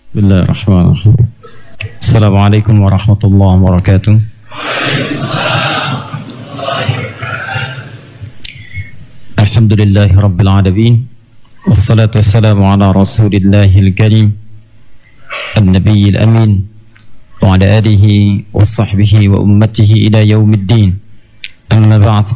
Bismillahirrahmanirrahim. Assalamualaikum warahmatullahi wabarakatuh. Alhamdulillahi rabbil alamin. Wassalatu wassalamu ala rasulillahil karim an-nabiyil amin wa ala alihi wa sahbihi wa ummatihi ila yaumiddin. Amma ba'd.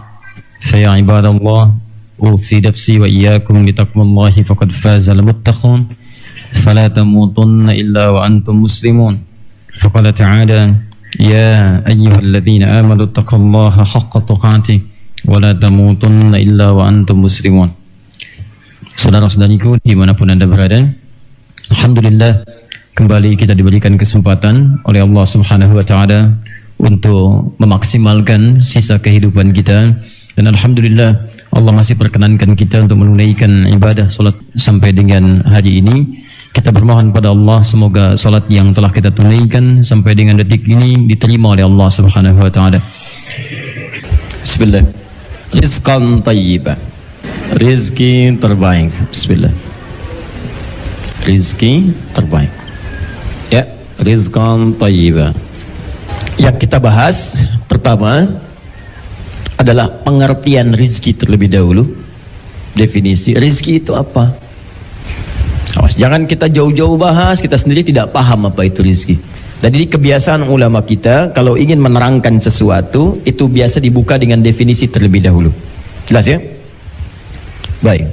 Fa ya ibadallah, usi nafsi wa iyyakum bitaqwallahi faqad faza al-muttaqun. فلا تموتن إلا وأنتم مسلمون. فقال تعالى يا أيها الذين آمنوا اتقوا الله حق تقاته ولا تموتن إلا وأنتم مسلمون. Saudara-saudariku dimanapun Anda berada, alhamdulillah kembali kita diberikan kesempatan oleh Allah Subhanahu wa Ta'ala untuk memaksimalkan sisa kehidupan kita, dan alhamdulillah Allah masih perkenankan kita untuk menunaikan ibadah salat sampai dengan hari ini. Kita bermohon pada Allah semoga salat yang telah kita tunaikan sampai dengan detik ini diterima oleh Allah Subhanahu wa Ta'ala. Bismillah. Rizqan tayyiban, rezeki terbaik. Bismillah. Rezeki terbaik. Ya, rizqan tayyiban. Yang kita bahas pertama adalah pengertian rezeki terlebih dahulu. Definisi rezeki itu apa? Awas, jangan kita jauh-jauh bahas, kita sendiri tidak paham apa itu rezeki. Dan ini kebiasaan ulama kita, kalau ingin menerangkan sesuatu itu biasa dibuka dengan definisi terlebih dahulu. Jelas ya? Baik.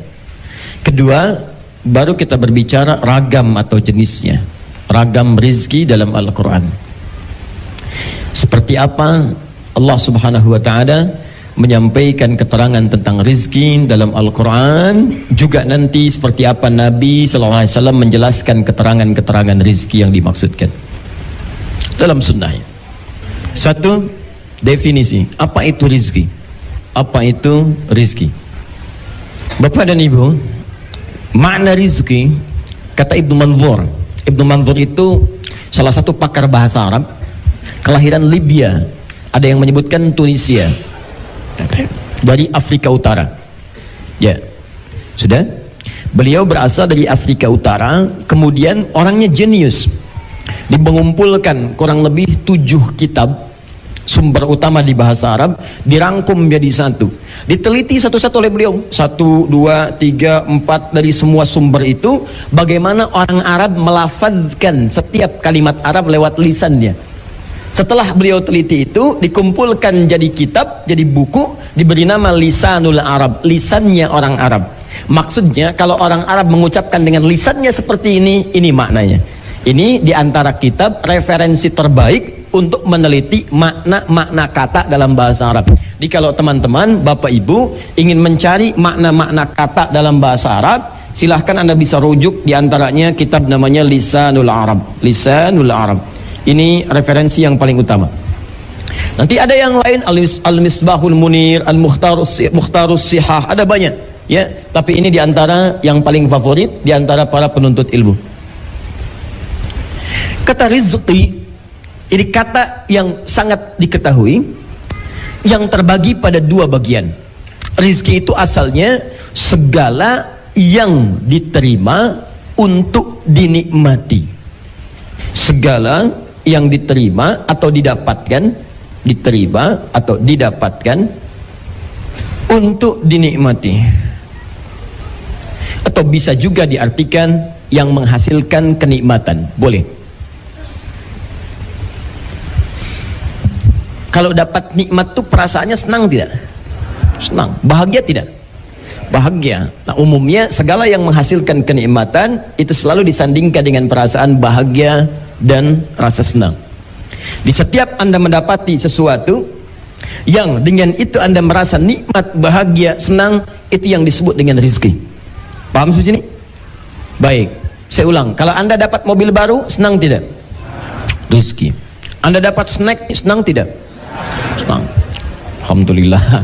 Kedua, baru kita berbicara ragam atau jenisnya, ragam rezeki dalam Al-Quran. Seperti apa Allah Subhanahu wa Ta'ala menyampaikan keterangan tentang rizki dalam Al-Quran, juga nanti seperti apa Nabi SAW menjelaskan keterangan-keterangan rizki yang dimaksudkan dalam sunnahnya. Satu, definisi apa itu rizki, apa itu rizki. Bapak dan Ibu, makna rizki kata Ibnu Manzur. Ibnu Manzur itu salah satu pakar bahasa Arab, kelahiran Libya, ada yang menyebutkan Tunisia, dari Afrika Utara. Ya, sudah. Beliau berasal dari Afrika Utara, kemudian orangnya jenius. Mengumpulkan kurang lebih 7 kitab sumber utama di bahasa Arab, dirangkum menjadi satu. Diteliti satu-satu oleh beliau. 1, 2, 3, 4 dari semua sumber itu, bagaimana orang Arab melafadzkan setiap kalimat Arab lewat lisannya. Setelah beliau teliti itu, dikumpulkan jadi kitab, jadi buku, diberi nama Lisanul Arab, lisannya orang Arab. Maksudnya kalau orang Arab mengucapkan dengan lisannya seperti ini maknanya. Ini diantara kitab referensi terbaik untuk meneliti makna-makna kata dalam bahasa Arab. Jadi kalau teman-teman, Bapak Ibu ingin mencari makna-makna kata dalam bahasa Arab, silahkan Anda bisa rujuk diantaranya kitab namanya Lisanul Arab. Lisanul Arab. Ini referensi yang paling utama. Nanti ada yang lain, Al-Misbahul Munir, Al-Mukhtarus Sihah, ada banyak ya, tapi ini diantara yang paling favorit diantara para penuntut ilmu. Kata rizqi, ini kata yang sangat diketahui, yang terbagi pada 2 bagian. Rizki itu asalnya segala yang diterima untuk dinikmati, segala yang diterima atau didapatkan, diterima atau didapatkan untuk dinikmati, atau bisa juga diartikan yang menghasilkan kenikmatan, boleh. Kalau dapat nikmat tuh perasaannya senang tidak? Senang. Bahagia tidak? Bahagia. Nah, umumnya segala yang menghasilkan kenikmatan itu selalu disandingkan dengan perasaan bahagia dan rasa senang. Di setiap Anda mendapati sesuatu yang dengan itu Anda merasa nikmat, bahagia, senang, itu yang disebut dengan rizki. Paham sampai sini? Baik, saya ulang. Kalau Anda dapat mobil baru, senang tidak? Rizki. Anda dapat snack, senang tidak? Senang. Alhamdulillah.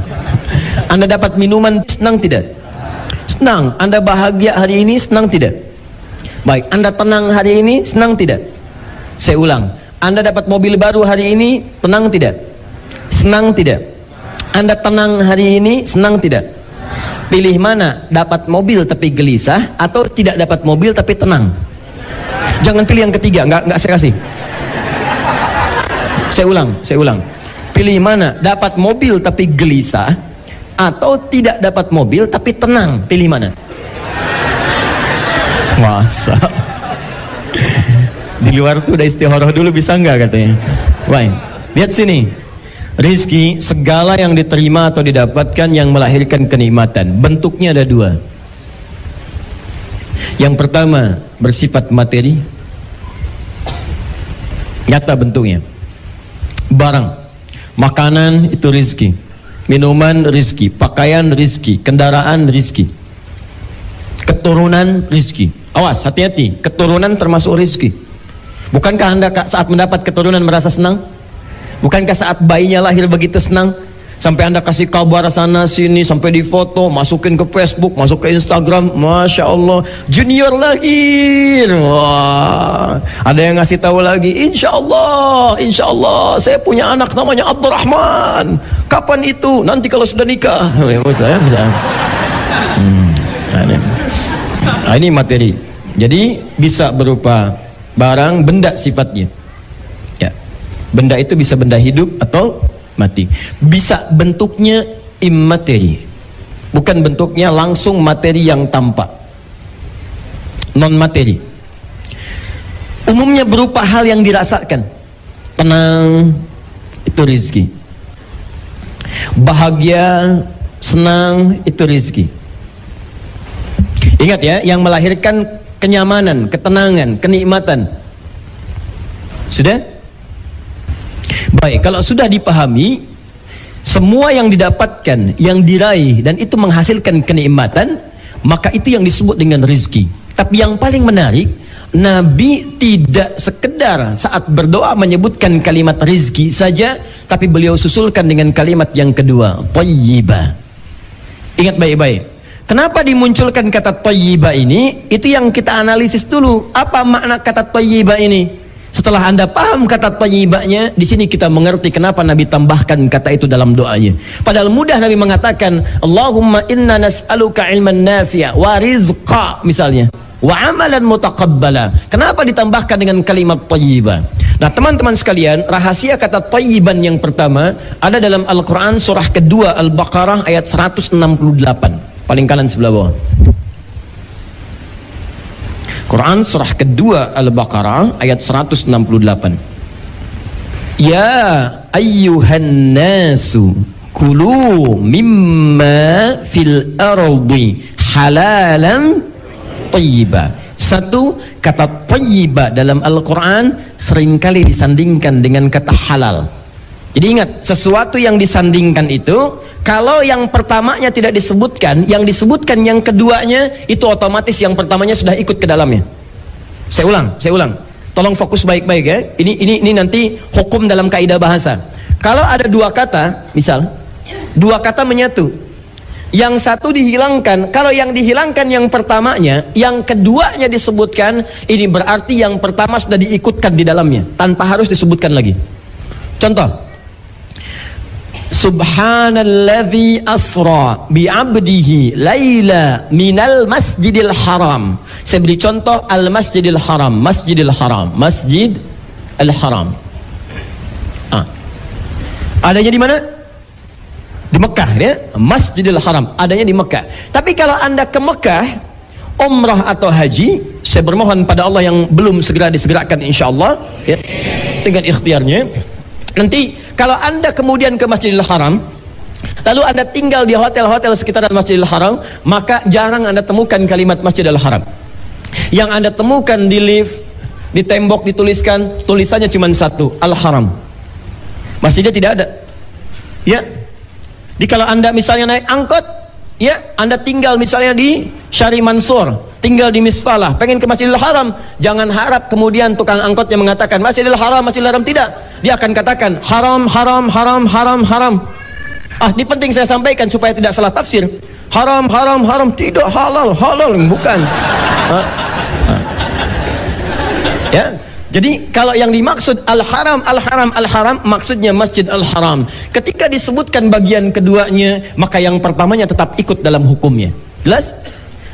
Anda dapat minuman, senang tidak? Senang. Anda bahagia hari ini, senang tidak? Baik, Anda tenang hari ini, senang tidak? Saya ulang, Anda dapat mobil baru hari ini, tenang tidak? Senang tidak? Anda tenang hari ini, senang tidak? Pilih mana? Dapat mobil tapi gelisah, atau tidak dapat mobil tapi tenang? Jangan pilih yang ketiga, nggak saya kasih. Saya ulang. Pilih mana? Dapat mobil tapi gelisah, atau tidak dapat mobil tapi tenang. Pilih mana? Masa di luar tuh udah istikharah dulu, bisa nggak katanya. Baik, lihat sini. Rizki, segala yang diterima atau didapatkan yang melahirkan kenikmatan, bentuknya ada dua. Yang pertama bersifat materi, nyata bentuknya. Barang, makanan itu rizki, minuman rizki, pakaian rizki, kendaraan rizki, keturunan rizki. Awas, hati-hati, keturunan termasuk rizki. Bukankah Anda saat mendapat keturunan merasa senang? Bukankah saat bayinya lahir begitu senang? Sampai Anda kasih kabar sana sini, sampai di foto, masukin ke Facebook, masuk ke Instagram. Masya Allah, junior lahir. Wah, ada yang ngasih tahu lagi, insya Allah saya punya anak namanya Abdurrahman. Kapan itu? Nanti kalau sudah nikah. Ini materi. Jadi bisa berupa barang, benda sifatnya. Ya, benda itu bisa benda hidup atau mati. Bisa bentuknya immateri, bukan bentuknya langsung materi yang tampak, non materi. Umumnya berupa hal yang dirasakan. Tenang itu rizki, bahagia, senang itu rizki. Ingat ya, yang melahirkan kenyamanan, ketenangan, kenikmatan. Sudah? Baik, kalau sudah dipahami semua yang didapatkan, yang diraih, dan itu menghasilkan kenikmatan, maka itu yang disebut dengan rizki. Tapi yang paling menarik, Nabi tidak sekedar saat berdoa menyebutkan kalimat rizki saja, tapi beliau susulkan dengan kalimat yang kedua, thayyibah. Ingat baik-baik, kenapa dimunculkan kata thayyibah ini? Itu yang kita analisis dulu. Apa makna kata thayyibah ini? Setelah Anda paham kata thayyibahnya, di sini kita mengerti kenapa Nabi tambahkan kata itu dalam doanya. Padahal mudah Nabi mengatakan, Allahumma inna nas'aluka ilman nafi'a wa rizqa misalnya, wa amalan mutaqabbala. Kenapa ditambahkan dengan kalimat thayyibah? Nah, teman-teman sekalian, rahasia kata thayyiban yang pertama ada dalam Al-Qur'an surah kedua Al-Baqarah ayat 168. Paling kanan sebelah bawah. Quran surah kedua Al-Baqarah ayat 168. Ya ayyuhan nasu kulu mimma fil ardi halalan thayyiba. Satu, kata thayyiba dalam Al-Quran seringkali disandingkan dengan kata halal. Jadi ingat, sesuatu yang disandingkan itu, kalau yang pertamanya tidak disebutkan, yang disebutkan yang keduanya, itu otomatis yang pertamanya sudah ikut ke dalamnya. Saya ulang. Tolong fokus baik-baik ya. Ini nanti hukum dalam kaidah bahasa. Kalau ada dua kata, misal, dua kata menyatu, yang satu dihilangkan, kalau yang dihilangkan yang pertamanya, yang keduanya disebutkan, ini berarti yang pertama sudah diikutkan di dalamnya, tanpa harus disebutkan lagi. Contoh, Subhanalladzi asra bi'abdihi laila minal masjidil haram. Saya beri contoh al-masjidil haram, masjidil haram, masjid al-haram. Adanya di mana? Di Mekah ya, Masjidil Haram adanya di Mekah. Tapi kalau Anda ke Mekah umrah atau haji, saya bermohon pada Allah yang belum segera disegerakan insyaallah ya, dengan ikhtiarnya. Nanti kalau Anda kemudian ke Masjidil Haram, lalu Anda tinggal di hotel-hotel sekitaran Masjidil Haram, maka jarang Anda temukan kalimat Masjidil Haram. Yang Anda temukan di lift, di tembok dituliskan, tulisannya cuma satu, Al-Haram. Masjidnya tidak ada. Ya. Di kalau Anda misalnya naik angkot, ya, Anda tinggal misalnya di Syari Mansur, tinggal di Misfalah, pengen ke Masjidil Haram, jangan harap kemudian tukang angkotnya mengatakan Masjidil Haram, Masjidil Haram, tidak. Dia akan katakan haram, haram, haram, haram, haram. Ini penting saya sampaikan supaya tidak salah tafsir. Haram, haram, haram, tidak, halal, halal, bukan. Ya. Jadi kalau yang dimaksud al-haram, al-haram, al-haram, maksudnya Masjid al-Haram. Ketika disebutkan bagian keduanya, maka yang pertamanya tetap ikut dalam hukumnya. Jelas?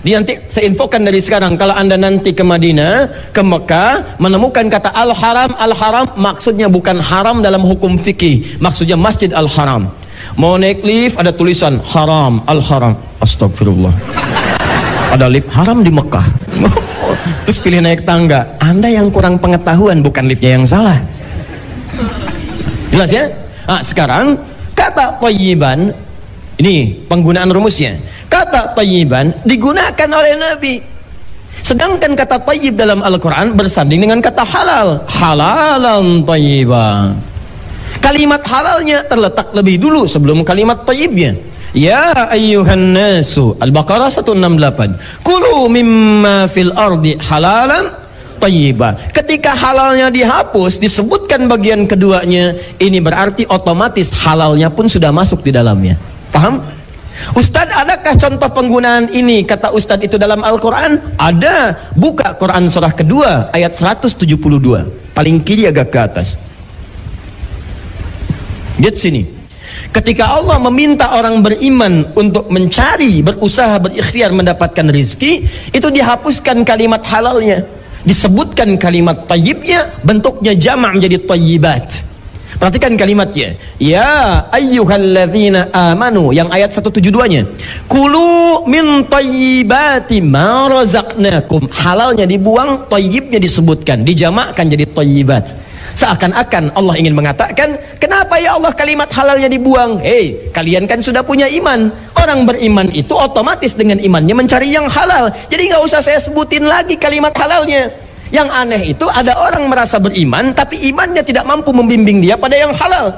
Nanti saya infokan dari sekarang, kalau anda nanti ke Madinah, ke Mekah, menemukan kata Al-Haram, Al-Haram maksudnya bukan haram dalam hukum fikih, maksudnya Masjid Al-Haram. Mau naik lift ada tulisan haram, Al-Haram. Astagfirullah. Ada lift haram di Mekah. Terus pilih naik tangga. Anda yang kurang pengetahuan, bukan liftnya yang salah. Jelas ya? Nah, sekarang kata thayyiban, ini penggunaan rumusnya. Kata thayyiban digunakan oleh Nabi. Sedangkan kata thayyib dalam Al-Quran bersanding dengan kata halal. Halalan thayyiban. Kalimat halalnya terletak lebih dulu sebelum kalimat thayyibnya. Ya ayyuhan nasu, Al-Baqarah 168. Kulu mimma fil ardi halalan thayyiba. Ketika halalnya dihapus, disebutkan bagian keduanya, ini berarti otomatis halalnya pun sudah masuk di dalamnya. Paham? Ustadz, adakah contoh penggunaan ini kata Ustadz itu dalam Al-Quran? Ada. Buka Quran surah kedua ayat 172, paling kiri agak ke atas. Lihat sini. Ketika Allah meminta orang beriman untuk mencari, berusaha, berikhtiar mendapatkan rizki, itu dihapuskan kalimat halalnya, disebutkan kalimat tayyibnya, bentuknya jama' menjadi tayyibat. Perhatikan kalimatnya. Ya ayyuhalladzina amanu, yang ayat 172-nya. Kulu min tayyibati ma razaqnakum. Halalnya dibuang, tayyibnya disebutkan, dijamakkan jadi tayyibat. Seakan-akan Allah ingin mengatakan, kenapa ya Allah kalimat halalnya dibuang? Hei, kalian kan sudah punya iman. Orang beriman itu otomatis dengan imannya mencari yang halal. Jadi nggak usah saya sebutin lagi kalimat halalnya. Yang aneh itu ada orang merasa beriman tapi imannya tidak mampu membimbing dia pada yang halal.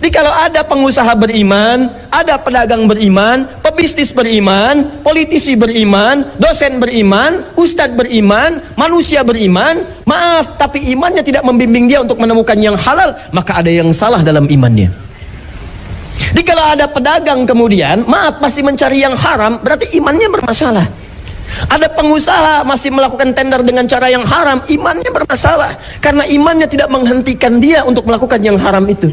Jadi kalau ada pengusaha beriman, ada pedagang beriman, pebisnis beriman, politisi beriman, dosen beriman, ustadz beriman, manusia beriman, maaf, tapi imannya tidak membimbing dia untuk menemukan yang halal, maka ada yang salah dalam imannya. Jadi kalau ada pedagang kemudian, maaf, masih mencari yang haram, berarti imannya bermasalah. Ada pengusaha masih melakukan tender dengan cara yang haram, imannya bermasalah, karena imannya tidak menghentikan dia untuk melakukan yang haram itu.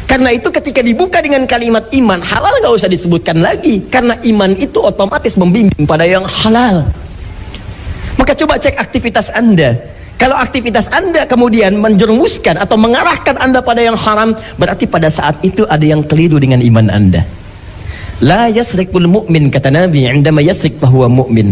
Karena itu ketika dibuka dengan kalimat iman, halal nggak usah disebutkan lagi, karena iman itu otomatis membimbing pada yang halal. Maka coba cek aktivitas Anda. Kalau aktivitas Anda kemudian menjerumuskan atau mengarahkan Anda pada yang haram, berarti pada saat itu ada yang keliru dengan iman Anda. La yasrikul mu'min, kata Nabi, indama yasrik fahuwa mu'min.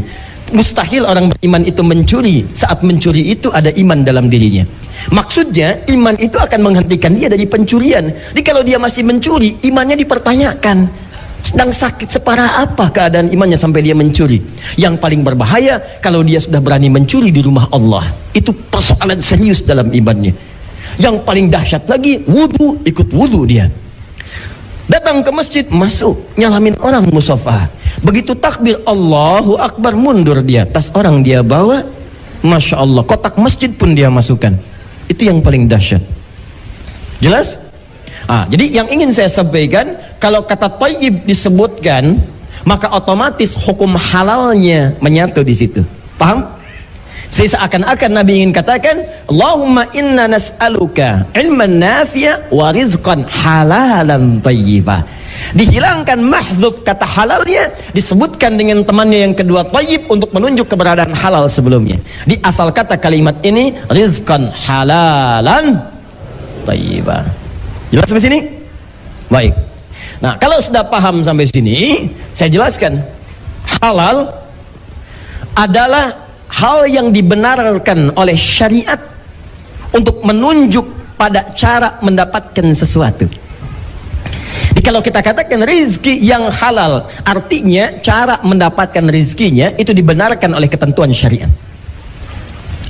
Mustahil orang beriman itu mencuri. Saat mencuri itu ada iman dalam dirinya. Maksudnya iman itu akan menghentikan dia dari pencurian. Jadi kalau dia masih mencuri, imannya dipertanyakan. Sedang sakit separah apa keadaan imannya sampai dia mencuri. Yang paling berbahaya kalau dia sudah berani mencuri di rumah Allah. Itu persoalan serius dalam imannya. Yang paling dahsyat lagi, wudu, ikut wudu dia. Datang ke masjid, masuk, nyalamin orang musafah. Begitu takbir Allahu Akbar, mundur dia, tas orang dia bawa, Masya Allah, kotak masjid pun dia masukkan. Itu yang paling dahsyat. Jelas? Jadi yang ingin saya sampaikan, kalau kata thayyib disebutkan, maka otomatis hukum halalnya menyatu di situ. Paham? Seakan-akan Nabi ingin katakan, Allahumma inna nas'aluka ilman nafi'a wa rizqan halalan thayyibah. Dihilangkan mahdzuf kata halalnya, disebutkan dengan temannya yang kedua thayyib untuk menunjuk keberadaan halal sebelumnya. Di asal kata kalimat ini rizqan halalan thayyibah. Jelas sampai sini? Baik. Nah, kalau sudah paham sampai sini, saya jelaskan. Halal adalah hal yang dibenarkan oleh syariat untuk menunjuk pada cara mendapatkan sesuatu. Jadi kalau kita katakan rizki yang halal, artinya cara mendapatkan rizkinya itu dibenarkan oleh ketentuan syariat.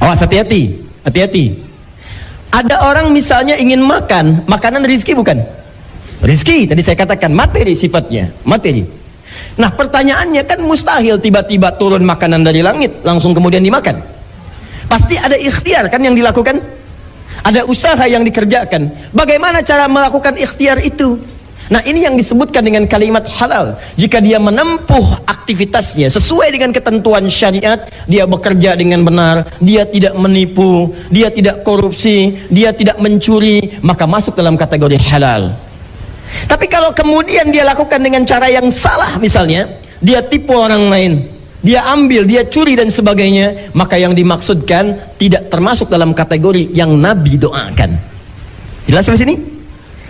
Awas, hati-hati, hati-hati. Ada orang misalnya ingin makan, makanan rizki bukan? Rizki, tadi saya katakan materi sifatnya, materi. Nah pertanyaannya kan mustahil tiba-tiba turun makanan dari langit langsung kemudian dimakan. Pasti ada ikhtiar kan yang dilakukan, ada usaha yang dikerjakan. Bagaimana cara melakukan ikhtiar itu? Nah ini yang disebutkan dengan kalimat halal. Jika dia menempuh aktivitasnya sesuai dengan ketentuan syariat, dia bekerja dengan benar, dia tidak menipu, dia tidak korupsi, dia tidak mencuri, maka masuk dalam kategori halal. Tapi kalau kemudian dia lakukan dengan cara yang salah, misalnya dia tipu orang lain, dia ambil, dia curi dan sebagainya, maka yang dimaksudkan tidak termasuk dalam kategori yang Nabi doakan. Jelas sampai sini?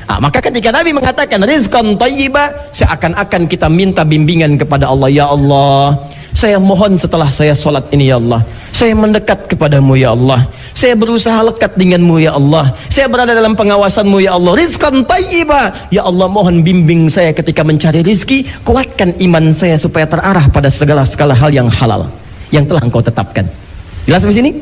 Maka ketika Nabi mengatakan rizqan thayyiba, seakan-akan kita minta bimbingan kepada Allah. Ya Allah, saya mohon setelah saya sholat ini ya Allah, saya mendekat kepadamu ya Allah, saya berusaha lekat denganmu ya Allah, saya berada dalam pengawasanmu ya Allah. Rizqan thayyiba, ya Allah mohon bimbing saya ketika mencari rizki, kuatkan iman saya supaya terarah pada segala hal yang halal yang telah engkau tetapkan. Jelas sampai sini?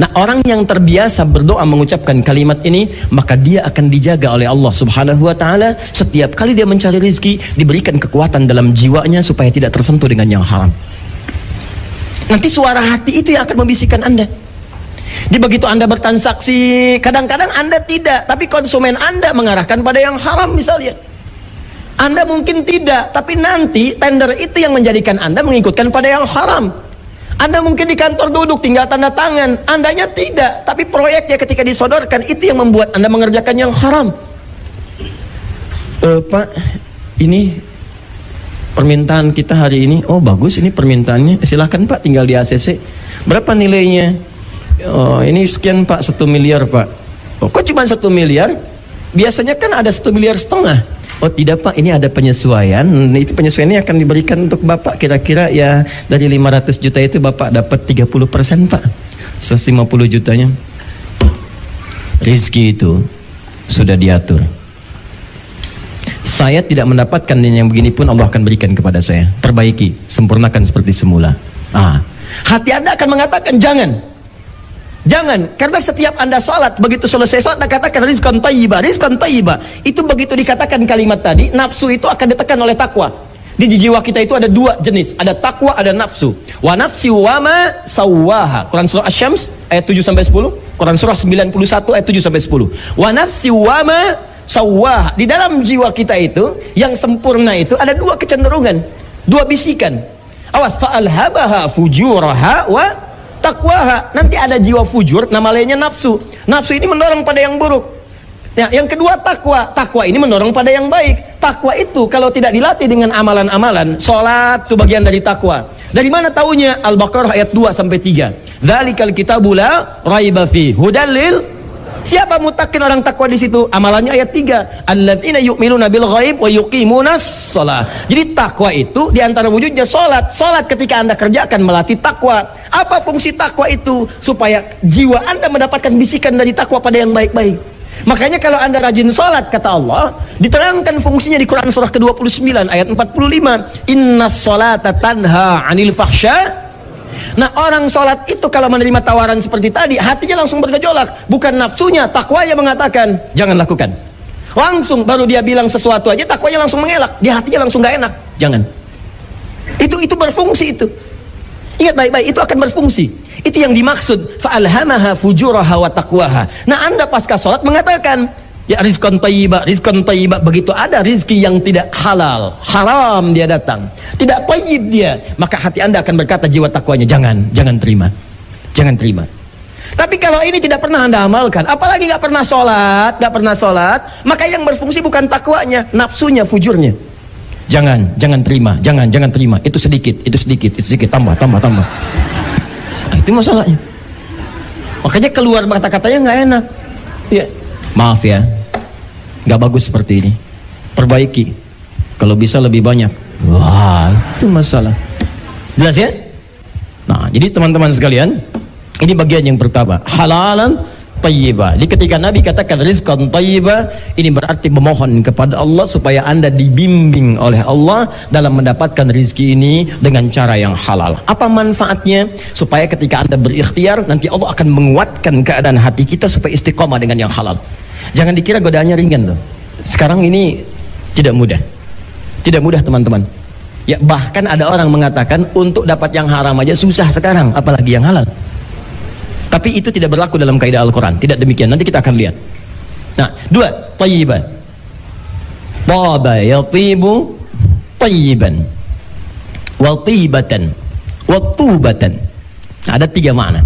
Nah, orang yang terbiasa berdoa mengucapkan kalimat ini, maka dia akan dijaga oleh Allah Subhanahu wa ta'ala. Setiap kali dia mencari rizki, diberikan kekuatan dalam jiwanya supaya tidak tersentuh dengan yang haram. Nanti suara hati itu yang akan membisikkan Anda. Di begitu Anda bertransaksi, kadang-kadang Anda tidak, tapi konsumen Anda mengarahkan pada yang haram misalnya. Anda mungkin tidak, tapi nanti tender itu yang menjadikan Anda mengikutkan pada yang haram. Anda mungkin di kantor duduk tinggal tanda tangan, Andanya tidak, tapi proyeknya ketika disodorkan itu yang membuat Anda mengerjakan yang haram. Pak, ini permintaan kita hari ini. Oh bagus ini permintaannya, silahkan Pak, tinggal di ACC. Berapa nilainya? Oh ini sekian Pak, 1 miliar Pak. Oh, kok cuma 1 miliar? Biasanya kan ada 1,5 miliar. Oh tidak Pak, ini ada penyesuaian. Itu penyesuaiannya akan diberikan untuk Bapak. Kira-kira ya dari 500 juta itu Bapak dapat 30% Pak, 150 jutanya. Rizki itu sudah diatur. Saya tidak mendapatkan yang begini pun Allah akan berikan kepada saya. Perbaiki, sempurnakan seperti semula. Hati Anda akan mengatakan jangan. Jangan, karena setiap Anda sholat, begitu selesai sholat, Anda katakan rizqan thayyiba, rizqan thayyiba. Itu begitu dikatakan kalimat tadi, nafsu itu akan ditekan oleh takwa. Di jiwa kita itu ada 2 jenis, ada takwa, ada nafsu. Wa nafsi wa ma sawwaha. Quran surah Asy-Syams ayat 7-10, Quran surah 91 ayat 7-10. Wa nafsi wa ma sawwaha. Di dalam jiwa kita itu, yang sempurna itu ada 2 kecenderungan, 2 bisikan. Awas, fa'alhabaha fujuraha wa takwaha. Nanti ada jiwa fujur, nama lainnya nafsu. Nafsu ini mendorong pada yang buruk. Ya, yang kedua takwa. Takwa ini mendorong pada yang baik. Takwa itu kalau tidak dilatih dengan amalan-amalan, sholat itu bagian dari takwa. Dari mana taunya? Al-Baqarah ayat 2-3. Dzalikal kitabu la raiba fi hudal lil. Siapa mutakin orang takwa di situ? Amalannya ayat 3. Alladzina yu'minuna bil ghaib wa yuqimunas shalah. Jadi takwa itu di antara wujudnya salat. Salat ketika Anda kerjakan melatih takwa. Apa fungsi takwa itu? Supaya jiwa Anda mendapatkan bisikan dari takwa pada yang baik-baik. Makanya kalau Anda rajin salat, kata Allah, diterangkan fungsinya di Quran surah ke-29 ayat 45. Innas salata tanha 'anil fahsya. Nah, orang sholat itu kalau menerima tawaran seperti tadi, hatinya langsung bergejolak. Bukan nafsunya, takwanya mengatakan jangan lakukan. Langsung baru dia bilang sesuatu aja, takwanya langsung mengelak. Di hatinya langsung gak enak. Jangan. Itu berfungsi itu. Ingat baik-baik, itu akan berfungsi. Itu yang dimaksud fa'alhamaha fujuraha wa taqwaha. Nah, Anda pasca sholat mengatakan ya rizqan thayyiba, rizqan thayyiba. Begitu ada rizki yang tidak halal, haram dia datang, tidak thayyib dia, maka hati Anda akan berkata jiwa takwanya, jangan terima, jangan terima. Tapi kalau ini tidak pernah Anda amalkan, apalagi nggak pernah sholat, maka yang berfungsi bukan takwanya, nafsunya, fujurnya. Jangan terima, jangan terima. Itu sedikit, tambah. Nah, itu masalahnya. Makanya keluar kata-katanya nggak enak. Ya, maaf ya, nggak bagus seperti ini. Perbaiki. Kalau bisa lebih banyak. Wah, itu masalah. Jelas ya? Nah, jadi teman-teman sekalian, ini bagian yang pertama, halalan thayyibah. Jadi ketika Nabi katakan rizqan thayyibah, ini berarti memohon kepada Allah supaya Anda dibimbing oleh Allah dalam mendapatkan rizki ini dengan cara yang halal. Apa manfaatnya? Supaya ketika Anda berikhtiar, nanti Allah akan menguatkan keadaan hati kita supaya istiqomah dengan yang halal. Jangan dikira godaannya ringan loh. Sekarang ini tidak mudah. Tidak mudah teman-teman. Ya, bahkan ada orang mengatakan untuk dapat yang haram aja susah sekarang, apalagi yang halal. Tapi itu tidak berlaku dalam kaidah Al-Quran. Tidak demikian. Nanti kita akan lihat. Nah, 2, thayyibah. Taba yatibu thayyiban wa tibatan wa tubatan. Nah, ada 3 makna.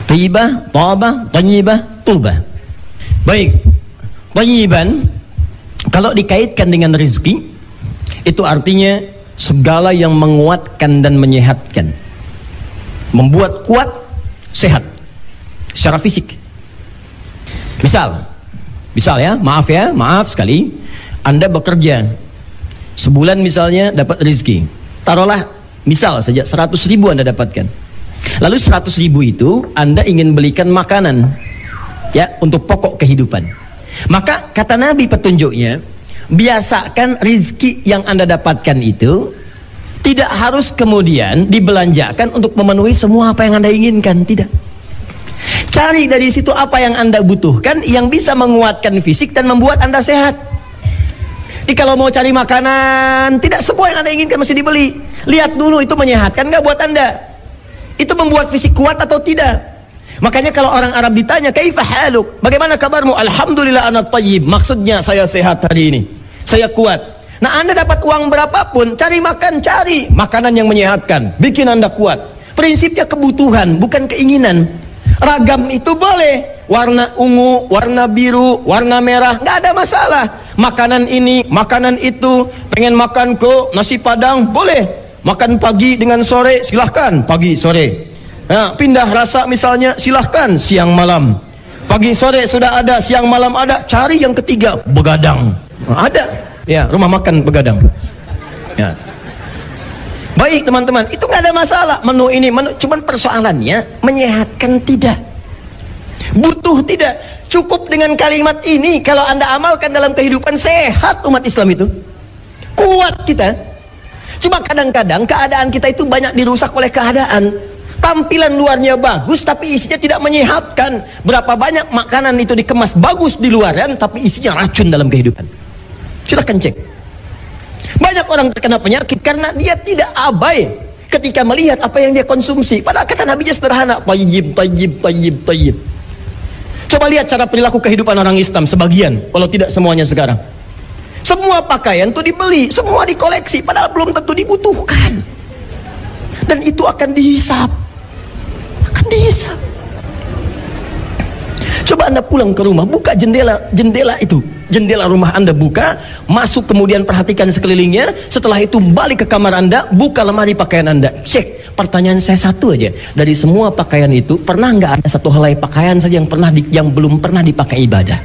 Tibah, taba, thayyibah, tubah. Baik. Thayyiban kalau dikaitkan dengan rezeki, itu artinya segala yang menguatkan dan menyehatkan, membuat kuat, sehat secara fisik. Misal ya, maaf sekali, Anda bekerja sebulan misalnya dapat rezeki, taruhlah misal saja 100.000 Anda dapatkan. Lalu 100.000 itu Anda ingin belikan makanan ya untuk pokok kehidupan. Maka kata Nabi petunjuknya, biasakan rizki yang Anda dapatkan itu tidak harus kemudian dibelanjakan untuk memenuhi semua apa yang Anda inginkan, tidak. Cari dari situ apa yang Anda butuhkan yang bisa menguatkan fisik dan membuat Anda sehat. Jadi kalau mau cari makanan, tidak semua yang Anda inginkan mesti dibeli. Lihat dulu itu menyehatkan nggak buat Anda, itu membuat fisik kuat atau tidak. Makanya kalau orang Arab ditanya, kaifa haluk, bagaimana kabarmu? Alhamdulillah ana thayyib, maksudnya saya sehat hari ini, saya kuat. Nah, Anda dapat uang berapapun, cari makanan yang menyehatkan, bikin Anda kuat. Prinsipnya kebutuhan, bukan keinginan. Ragam itu boleh, warna ungu, warna biru, warna merah, nggak ada masalah. Makanan ini, makanan itu, pengen makan nasi padang, boleh. Makan pagi dengan sore, silahkan, pagi sore. Nah, pindah rasa misalnya, silahkan, siang malam. Pagi sore sudah ada, siang malam ada. Cari yang ketiga, begadang. Nah, ada, ya, rumah makan begadang. Ya. Baik teman-teman, itu nggak ada masalah. Menu ini, cuman persoalannya menyehatkan tidak, butuh tidak. Cukup dengan kalimat ini, kalau Anda amalkan dalam kehidupan, sehat umat Islam itu, kuat kita. Cuma kadang-kadang keadaan kita itu banyak dirusak oleh keadaan. Tampilan luarnya bagus tapi isinya tidak menyehatkan. Berapa banyak makanan itu dikemas bagus di luaran tapi isinya racun dalam kehidupan. Silahkan cek. Banyak orang terkena penyakit karena dia tidak abai ketika melihat apa yang dia konsumsi. Padahal kata Nabi sederhana, tayyib, tayyib, tayyib, tayyib. Coba lihat cara perilaku kehidupan orang Islam sebagian, kalau tidak semuanya sekarang. Semua pakaian itu dibeli, semua dikoleksi, padahal belum tentu dibutuhkan. Dan itu akan dihisap. Akan dihisap. Coba Anda pulang ke rumah, buka jendela itu, jendela rumah Anda buka, masuk kemudian perhatikan sekelilingnya. Setelah itu balik ke kamar Anda, buka lemari pakaian Anda, cek. Pertanyaan saya satu aja, dari semua pakaian itu pernah nggak ada satu helai pakaian saja yang belum pernah dipakai ibadah,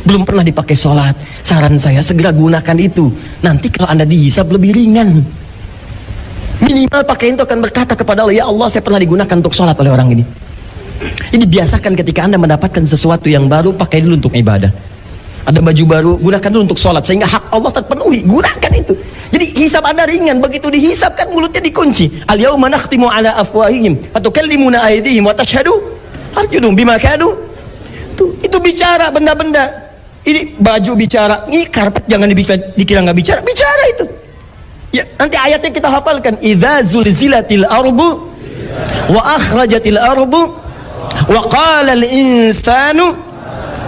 belum pernah dipakai sholat? Saran saya segera gunakan itu. Nanti kalau Anda dihisab lebih ringan. Minimal pakaian itu akan berkata kepada Allah, ya Allah, saya pernah digunakan untuk sholat oleh orang ini. Jadi biasakan ketika Anda mendapatkan sesuatu yang baru, pakai dulu untuk ibadah. Ada baju baru, gunakan dulu untuk sholat, sehingga hak Allah terpenuhi. Gunakan itu. Jadi hisab Anda ringan. Begitu dihisab kan mulutnya dikunci. Al-yawma nakhtimu ala afwahihim wa tukallimuna aydihim wa tashhadu arjuluhum bima kanu. Itu bicara benda-benda. Ini baju bicara, ini karpet jangan dikira nggak bicara, bicara itu. Ya, nanti ayatnya kita hafalkan. Idza zulzilatil ardu wa akhrajatil ardu wa qala al insanu.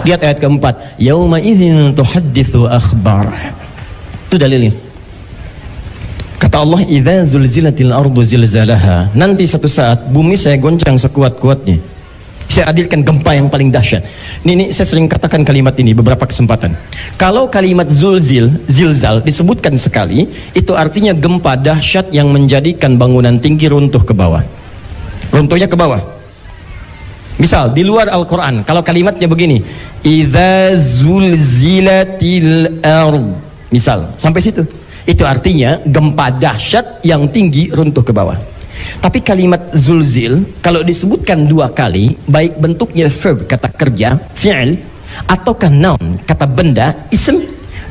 Lihat ayat keempat, yauma idzin tuhadditsu akhbar. Itu dalilnya. Kata Allah, idza zulzilatil ardu zilzalaha. Nanti satu saat bumi saya goncang sekuat-kuatnya. Saya hadirkan gempa yang paling dahsyat. Ini saya sering katakan kalimat ini beberapa kesempatan. Kalau kalimat zilzal disebutkan sekali, itu artinya gempa dahsyat yang menjadikan bangunan tinggi runtuh ke bawah. Runtuhnya ke bawah. Misal di luar Al-Quran, kalau kalimatnya begini, idza zulzilatil ard, misal sampai situ, itu artinya gempa dahsyat yang tinggi runtuh ke bawah. Tapi kalimat zulzil kalau disebutkan dua kali, baik bentuknya verb, kata kerja, fi'il, ataukah noun, kata benda, ism,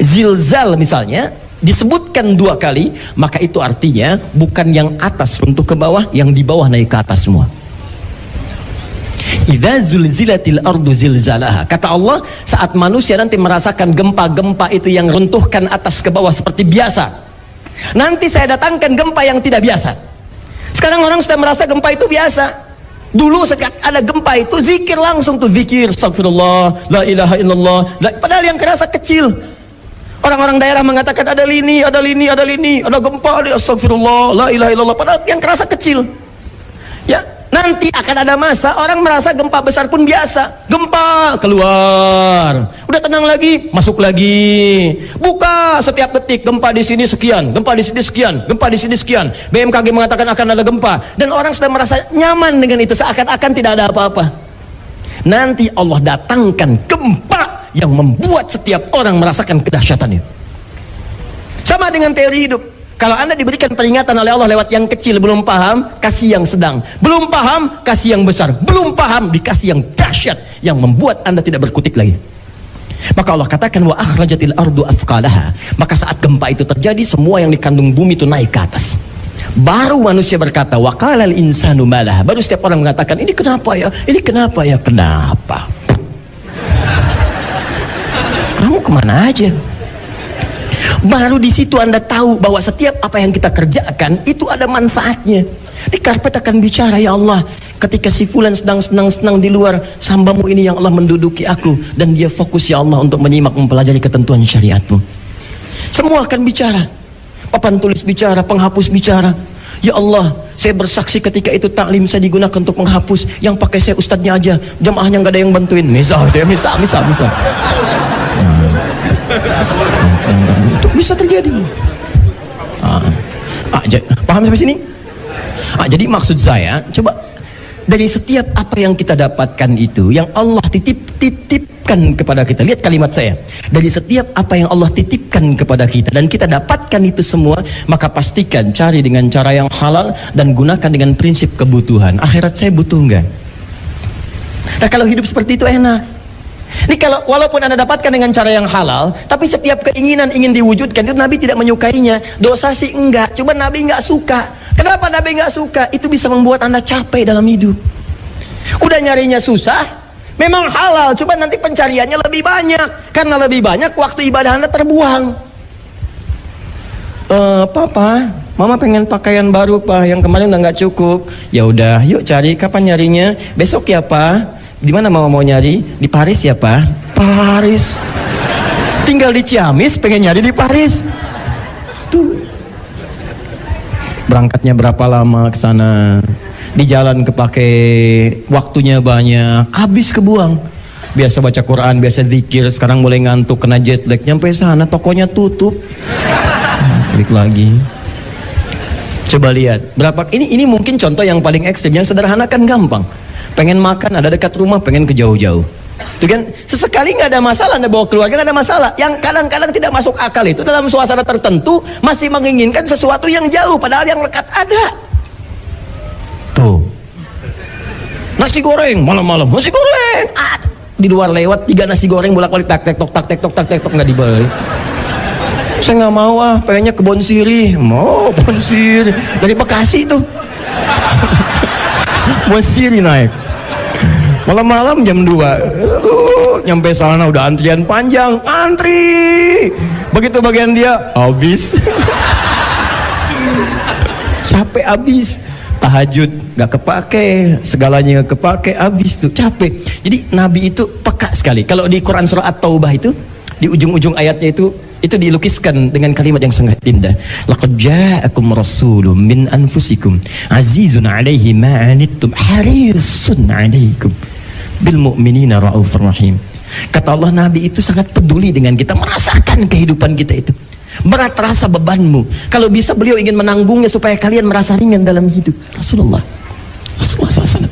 zilzal misalnya disebutkan dua kali, maka itu artinya bukan yang atas runtuh ke bawah, yang di bawah naik ke atas semua. Idza zulzilatil ardu zilzalaha. Kata Allah, saat manusia nanti merasakan gempa-gempa itu yang runtuhkan atas ke bawah seperti biasa, nanti saya datangkan gempa yang tidak biasa. Sekarang orang sudah merasa gempa itu biasa. Dulu setiap ada gempa itu zikir langsung tuh, zikir astagfirullah, la ilaha illallah. Padahal yang kerasa kecil. Orang-orang daerah mengatakan ada lini, ada gempa, ada astagfirullah, la ilaha illallah. Padahal yang kerasa kecil. Ya, Nanti akan ada masa orang merasa gempa besar pun biasa. Gempa keluar, udah tenang lagi, masuk lagi. Buka setiap detik, gempa di sini sekian, gempa di sini sekian, gempa di sini sekian. BMKG mengatakan akan ada gempa, dan orang sudah merasa nyaman dengan itu, seakan-akan tidak ada apa-apa. Nanti Allah datangkan gempa yang membuat setiap orang merasakan kedahsyatannya. Sama dengan teori hidup. Kalau Anda diberikan peringatan oleh Allah lewat yang kecil, belum paham, kasih yang sedang. Belum paham, kasih yang besar. Belum paham, dikasih yang dahsyat, yang membuat Anda tidak berkutik lagi. Maka Allah katakan, wa akhrajatil ardu athqalaha. Maka saat gempa itu terjadi, semua yang dikandung bumi itu naik ke atas. Baru manusia berkata, wa qalal insanu malah. Baru setiap orang mengatakan, ini kenapa ya? Ini kenapa ya? Kenapa? Kamu kemana aja? Baru di situ Anda tahu bahwa setiap apa yang kita kerjakan itu ada manfaatnya. Di karpet akan bicara, ya Allah, ketika si fulan sedang senang-senang di luar, hambamu ini yang Allah menduduki aku, dan dia fokus, ya Allah, untuk menyimak mempelajari ketentuan syariatmu. Semua akan bicara. Papan tulis bicara, penghapus bicara. Ya Allah, saya bersaksi ketika itu taklim saya digunakan untuk menghapus, yang pakai saya ustadznya aja, jamaahnya nggak ada yang bantuin. Misal. Itu bisa terjadi. Paham sampai sini? Jadi maksud saya, coba dari setiap apa yang kita dapatkan itu, yang Allah titipkan kepada kita. Lihat kalimat saya. Dari setiap apa yang Allah titipkan kepada kita dan kita dapatkan itu semua, maka pastikan cari dengan cara yang halal dan gunakan dengan prinsip kebutuhan. Akhirat saya butuh enggak? Nah, kalau hidup seperti itu enak. Ini kalau walaupun Anda dapatkan dengan cara yang halal, tapi setiap keinginan ingin diwujudkan itu Nabi tidak menyukainya. Dosa sih enggak, cuma Nabi enggak suka. Kenapa Nabi enggak suka? Itu bisa membuat Anda capek dalam hidup. Udah nyarinya susah, memang halal, cuma nanti pencariannya lebih banyak. Karena lebih banyak, waktu ibadah Anda terbuang. Papa, Mama pengen pakaian baru, Pak. Yang kemarin udah nggak cukup. Ya udah, yuk cari. Kapan nyarinya? Besok ya, Pak. Di mana Mama mau nyari? Di Paris ya, Pak. Paris. Tinggal di Ciamis, pengen nyari di Paris. Tuh. Berangkatnya berapa lama ke sana? Di jalan kepake waktunya banyak, habis kebuang. Biasa baca Quran, biasa zikir, sekarang mulai ngantuk, kena jet lag, nyampe sana tokonya tutup. Balik lagi. Coba lihat, berapa ini mungkin contoh yang paling ekstrim, yang sederhana kan gampang. Pengen makan ada dekat rumah, pengen ke jauh-jauh. Itu kan sesekali nggak ada masalah, Anda bawa keluarga nggak ada masalah. Yang kadang-kadang tidak masuk akal itu dalam suasana tertentu masih menginginkan sesuatu yang jauh, padahal yang dekat ada. Tuh. Nasi goreng malam-malam, nasi goreng. Di luar lewat 3 nasi goreng bolak-balik tak tek tok nggak dibeli. Saya nggak mau, pengennya ke Bon Siri. Mau Bon Siri dari Bekasi tuh. Bon Siri naik. Malam-malam jam 2 nyampe sana udah antrian panjang, antri. Begitu bagian dia habis. Capek habis. Tahajud gak kepake, segalanya gak kepake, habis tuh capek. Jadi Nabi itu peka sekali. Kalau di Quran surah At-Taubah itu di ujung-ujung ayatnya itu dilukiskan dengan kalimat yang sangat indah. Laqad ja'akum rasulun min anfusikum azizun 'alaihi ma 'anittum harisun 'alaikum bil mu'minina raufur rahim. Kata Allah, Nabi itu sangat peduli dengan kita, merasakan kehidupan kita itu. Berat rasa bebanmu. Kalau bisa beliau ingin menanggungnya supaya kalian merasa ringan dalam hidup. Rasulullah SAW.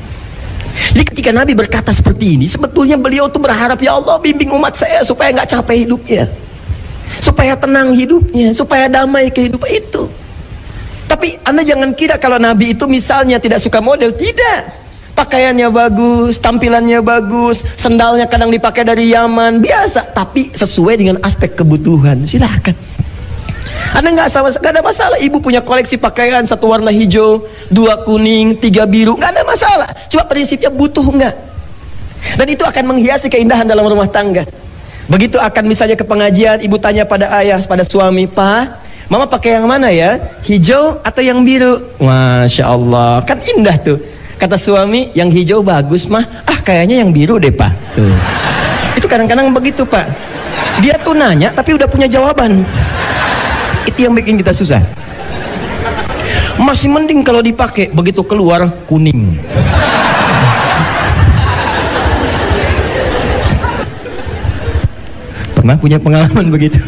Jadi ketika Nabi berkata seperti ini, sebetulnya beliau tuh berharap, ya Allah bimbing umat saya supaya nggak capek hidupnya, supaya tenang hidupnya, supaya damai kehidupan itu. Tapi Anda jangan kira kalau Nabi itu misalnya tidak suka model, tidak. Pakaiannya bagus, tampilannya bagus, sendalnya kadang dipakai dari Yaman, biasa, tapi sesuai dengan aspek kebutuhan. Silahkan. Anda nggak ada masalah. Ibu punya koleksi pakaian, 1 warna hijau, 2 kuning, 3 biru, nggak ada masalah. Cuma prinsipnya butuh nggak. Dan itu akan menghiasi keindahan dalam rumah tangga. Begitu akan misalnya ke pengajian, ibu tanya pada ayah, pada suami, Pak, Mama pakai yang mana ya? Hijau atau yang biru? Masya Allah, kan indah tuh. Kata suami, yang hijau bagus mah. Kayaknya yang biru deh, Pak. Tuh. Itu kadang-kadang begitu, Pak. Dia tuh nanya tapi udah punya jawaban. Itu yang bikin kita susah. Masih mending kalau dipakai, begitu keluar kuning. Pernah punya pengalaman begitu?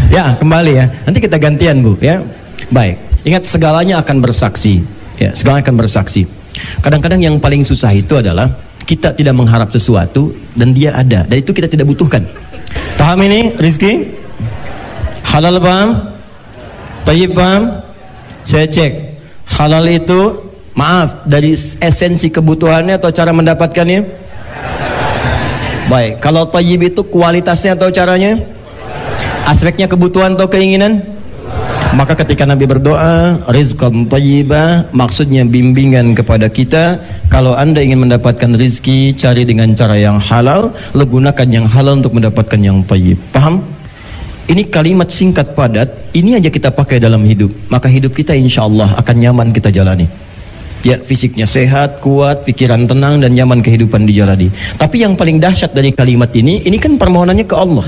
Ya, kembali ya. Nanti kita gantian, Bu, ya. Baik. Ingat, segalanya akan bersaksi. Ya, segalanya akan bersaksi. Kadang-kadang yang paling susah itu adalah kita tidak mengharap sesuatu dan dia ada, dan itu kita tidak butuhkan. Paham ini, Rizki? Halal paham? Tayyib paham? Saya cek. Halal itu, maaf, dari esensi kebutuhannya atau cara mendapatkannya? Baik. Kalau tayyib itu kualitasnya atau caranya? Aspeknya kebutuhan atau keinginan? Maka ketika Nabi berdoa rizqan thayyibah, maksudnya bimbingan kepada kita. Kalau anda ingin mendapatkan rizki, cari dengan cara yang halal, gunakan yang halal untuk mendapatkan yang thayyib. Paham? Ini kalimat singkat padat, ini aja kita pakai dalam hidup, maka hidup kita insya Allah akan nyaman kita jalani. Ya, fisiknya sehat, kuat, pikiran tenang, dan nyaman kehidupan dijalani. Tapi yang paling dahsyat dari kalimat ini kan permohonannya ke Allah.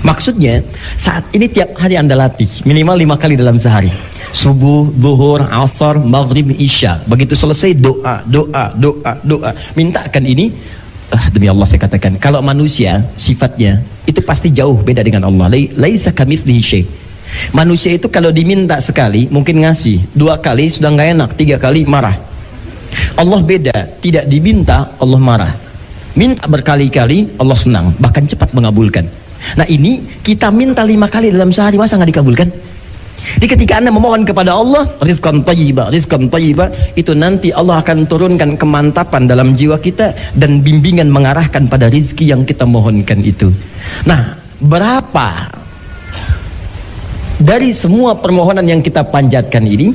Maksudnya, saat ini tiap hari anda latih minimal 5 kali dalam sehari. Subuh, zuhur, asar, maghrib, isya. Begitu selesai doa. Mintakan ini. Demi Allah saya katakan, kalau manusia sifatnya itu pasti jauh beda dengan Allah. Laisa kamitslihi syai'. Manusia itu kalau diminta sekali mungkin ngasih, 2 kali sudah nggak enak, 3 kali marah. Allah beda, tidak diminta Allah marah. Minta berkali-kali Allah senang, bahkan cepat mengabulkan. Nah ini kita minta 5 kali dalam sehari, masa nggak dikabulkan? Jadi ketika anda memohon kepada Allah rizqan thayyibah, itu nanti Allah akan turunkan kemantapan dalam jiwa kita dan bimbingan mengarahkan pada rizki yang kita mohonkan itu. Nah, berapa dari semua permohonan yang kita panjatkan ini,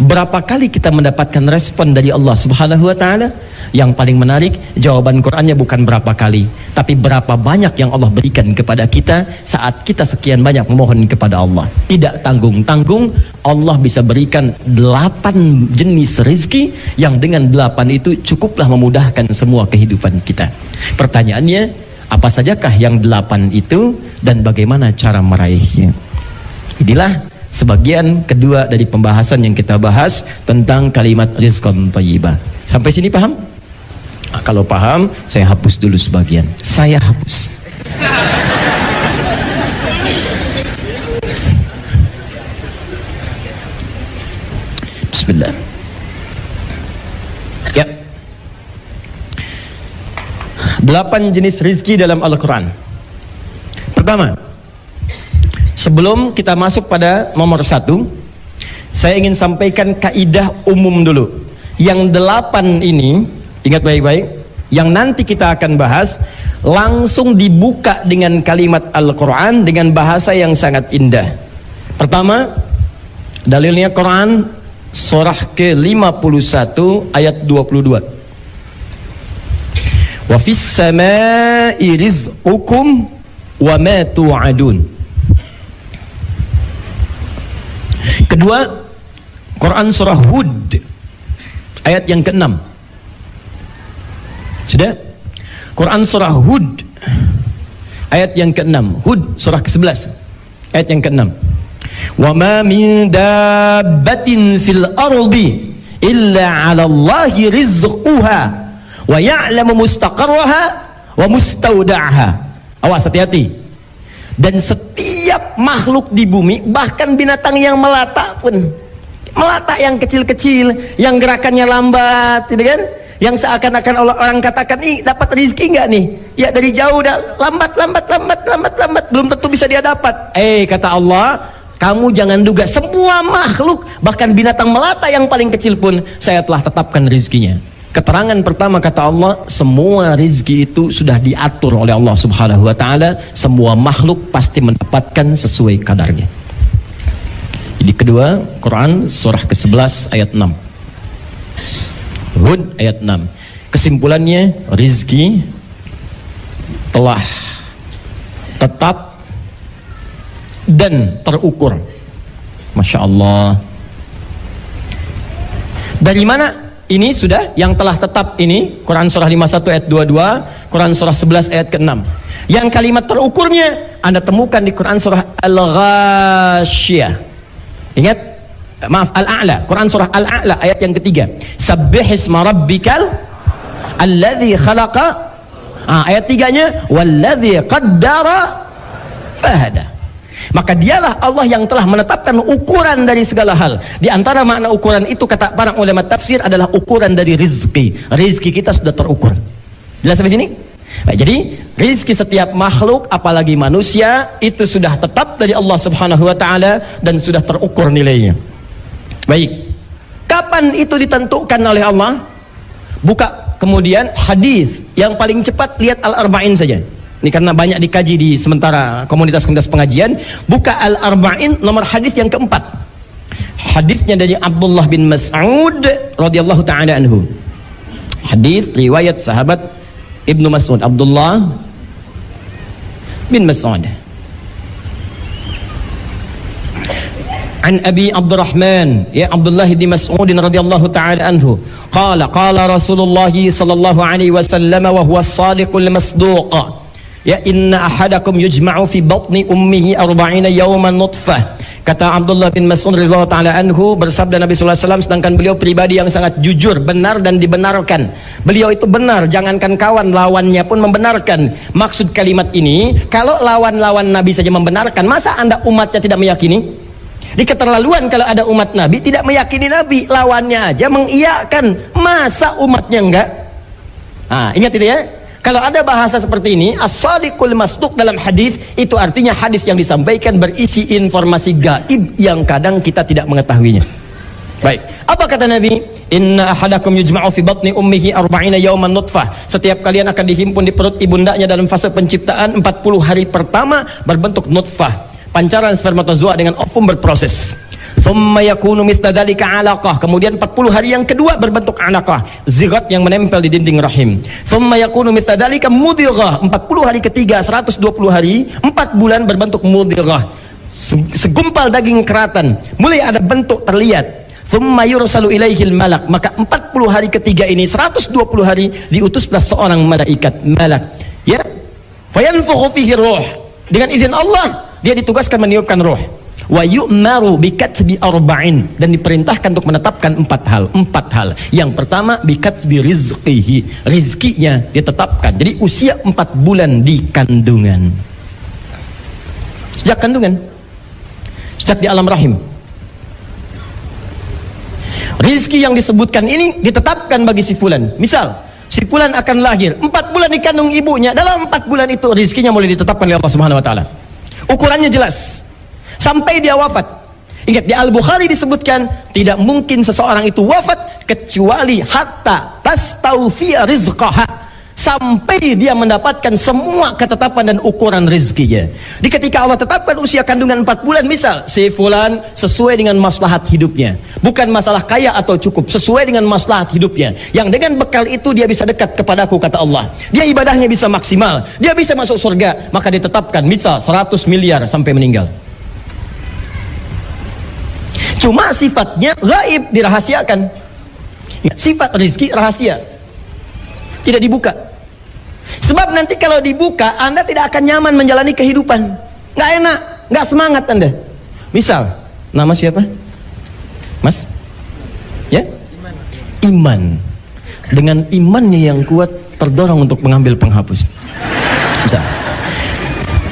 berapa kali kita mendapatkan respon dari Allah Subhanahu wa Ta'ala? Yang paling menarik, jawaban Qur'annya bukan berapa kali, tapi berapa banyak yang Allah berikan kepada kita saat kita sekian banyak memohon kepada Allah. Tidak tanggung-tanggung, Allah bisa berikan 8 jenis rezeki yang dengan 8 itu cukuplah memudahkan semua kehidupan kita. Pertanyaannya, apa sajakah yang 8 itu dan bagaimana cara meraihnya? Inilah sebagian kedua dari pembahasan yang kita bahas tentang kalimat rizqan thayyibah. Sampai sini paham? Nah, kalau paham, saya hapus dulu sebagian. Saya hapus. Bismillah. Ya. 8 jenis rizki dalam Al-Quran. Pertama, sebelum kita masuk pada nomor 1, saya ingin sampaikan kaidah umum dulu. Yang 8 ini, ingat baik-baik, yang nanti kita akan bahas, langsung dibuka dengan kalimat Al-Quran dengan bahasa yang sangat indah. Pertama, dalilnya Quran, surah ke-51 ayat 22. Wa fis samai rizqukum wa ma tu'adun. Kedua, Quran surah Hud ayat yang ke-6. Sudah? Quran surah Hud ayat yang ke-6. Hud surah ke-11 ayat yang ke-6. Wa ma min dabbatin fil ardi illa 'ala Allahi rizquha wa ya'lamu mustaqarraha wa mustaudaha. Awas, hati-hati. Dan setiap makhluk di bumi, bahkan binatang yang melata pun, melata yang kecil-kecil, yang gerakannya lambat, gitu kan? Yang seakan-akan orang katakan, ih dapat rezeki nggak nih? Ya dari jauh dah lambat, belum tentu bisa dia dapat. Kata Allah, kamu jangan duga, semua makhluk, bahkan binatang melata yang paling kecil pun, saya telah tetapkan rezekinya. Keterangan pertama kata Allah, semua rezeki itu sudah diatur oleh Allah Subhanahu wa Ta'ala. Semua makhluk pasti mendapatkan sesuai kadarnya. Jadi kedua, Quran surah ke-11 ayat 6. Hud ayat 6. Kesimpulannya, rezeki telah tetap dan terukur. Masya Allah. Dari mana ini sudah yang telah tetap ini? Quran surah 51 ayat 22, Quran surah 11 ayat ke-6. Yang kalimat terukurnya Anda temukan di Quran surah Al-Ghasyiyah Ingat, maaf, Al-A'la, Quran surah Al-A'la ayat yang ketiga. Sabbihisma rabbikal alladzi khalaqa. Ayat tiganya, walladzi qaddara fahada. Maka dialah Allah yang telah menetapkan ukuran dari segala hal. Di antara makna ukuran itu, kata para ulama tafsir, adalah ukuran dari rizki. Rizki kita sudah terukur. Jelas sampai sini? Baik, jadi rizki setiap makhluk, apalagi manusia, itu sudah tetap dari Allah subhanahu wa ta'ala dan sudah terukur nilainya. Baik, kapan itu ditentukan oleh Allah? Buka kemudian hadis yang paling cepat, lihat Al-Arba'in saja. Ini karena banyak dikaji di sementara komunitas-komunitas pengajian. Buka Al-Arba'in nomor hadis yang keempat. Hadisnya dari Abdullah bin Mas'ud radhiyallahu ta'ala anhu. Hadis riwayat sahabat Ibnu Mas'ud, Abdullah bin Mas'ud. An Abi Abdurrahman, ya Abdullah bin Mas'ud radhiyallahu ta'ala anhu, qala Rasulullah sallallahu alaihi wasallam wa huwa as-sadiqul masduq. Ya, inna ahadakum yujma'u fi batni ummihi 40 yawman nutfah. Kata Abdullah bin Mas'ud radhiyallahu ta'ala anhu, bersabda Nabi sallallahu alaihi wasallam, sedangkan beliau pribadi yang sangat jujur, benar dan dibenarkan. Beliau itu benar, jangankan kawan, lawannya pun membenarkan. Maksud kalimat ini, kalau lawan-lawan Nabi saja membenarkan, masa Anda umatnya tidak meyakini? Di keterlaluan kalau ada umat Nabi tidak meyakini Nabi, lawannya aja mengiyakan, masa umatnya enggak? Ingat itu ya. Kalau ada bahasa seperti ini, as-sadiqul masduq dalam hadis, itu artinya hadis yang disampaikan berisi informasi gaib yang kadang kita tidak mengetahuinya. Baik, apa kata Nabi? Inna ahadakum yujma'u fi batni ummihi 40 yawman nutfah. Setiap kalian akan dihimpun di perut ibundanya dalam fase penciptaan 40 hari pertama berbentuk nutfah, pancaran spermatozoa dengan ovum berproses. Thumma yakunu mithla dzalika 'alaqah. Kemudian 40 hari yang kedua berbentuk 'alaqah, zigot yang menempel di dinding rahim. Thumma yakunu mithla dzalika mudghah. 40 hari ketiga, 120 hari, 4 bulan berbentuk mudghah, segumpal daging keratan, mulai ada bentuk terlihat. Thumma yursalu ilaihil malak. Maka 40 hari ketiga ini, 120 hari, diutuslah seorang malaikat, malak, ya, fayanfukhu fihi ruh. Dengan izin Allah dia ditugaskan meniupkan ruh. Wa yu'maru bikatsbi arba'in, dan diperintahkan untuk menetapkan 4 hal. Yang pertama, bikatsbi rizqihi, rizkinya ditetapkan. Jadi usia 4 bulan di kandungan. Sejak kandungan, sejak di alam rahim, rizki yang disebutkan ini ditetapkan bagi si fulan. Misal, si fulan akan lahir 4 bulan di kandung ibunya. Dalam 4 bulan itu rizkinya mulai ditetapkan oleh Allah Subhanahu wa taala. Ukurannya jelas sampai dia wafat. Ingat, di Al-Bukhari disebutkan tidak mungkin seseorang itu wafat kecuali hatta tastawfiya rizqaha, sampai dia mendapatkan semua ketetapan dan ukuran rizkinya. Di ketika Allah tetapkan usia kandungan 4 bulan, misal si fulan sesuai dengan maslahat hidupnya, bukan masalah kaya atau cukup, sesuai dengan maslahat hidupnya, yang dengan bekal itu dia bisa dekat kepadaku, kata Allah, dia ibadahnya bisa maksimal, dia bisa masuk surga, maka ditetapkan misal 100 miliar sampai meninggal. Cuma sifatnya gaib, dirahasiakan. Sifat rizki rahasia, tidak dibuka. Sebab nanti kalau dibuka, Anda tidak akan nyaman menjalani kehidupan, nggak enak, nggak semangat Anda. Misal, nama siapa? Mas? Ya? Iman. Dengan imannya yang kuat, terdorong untuk mengambil penghapus. Misal,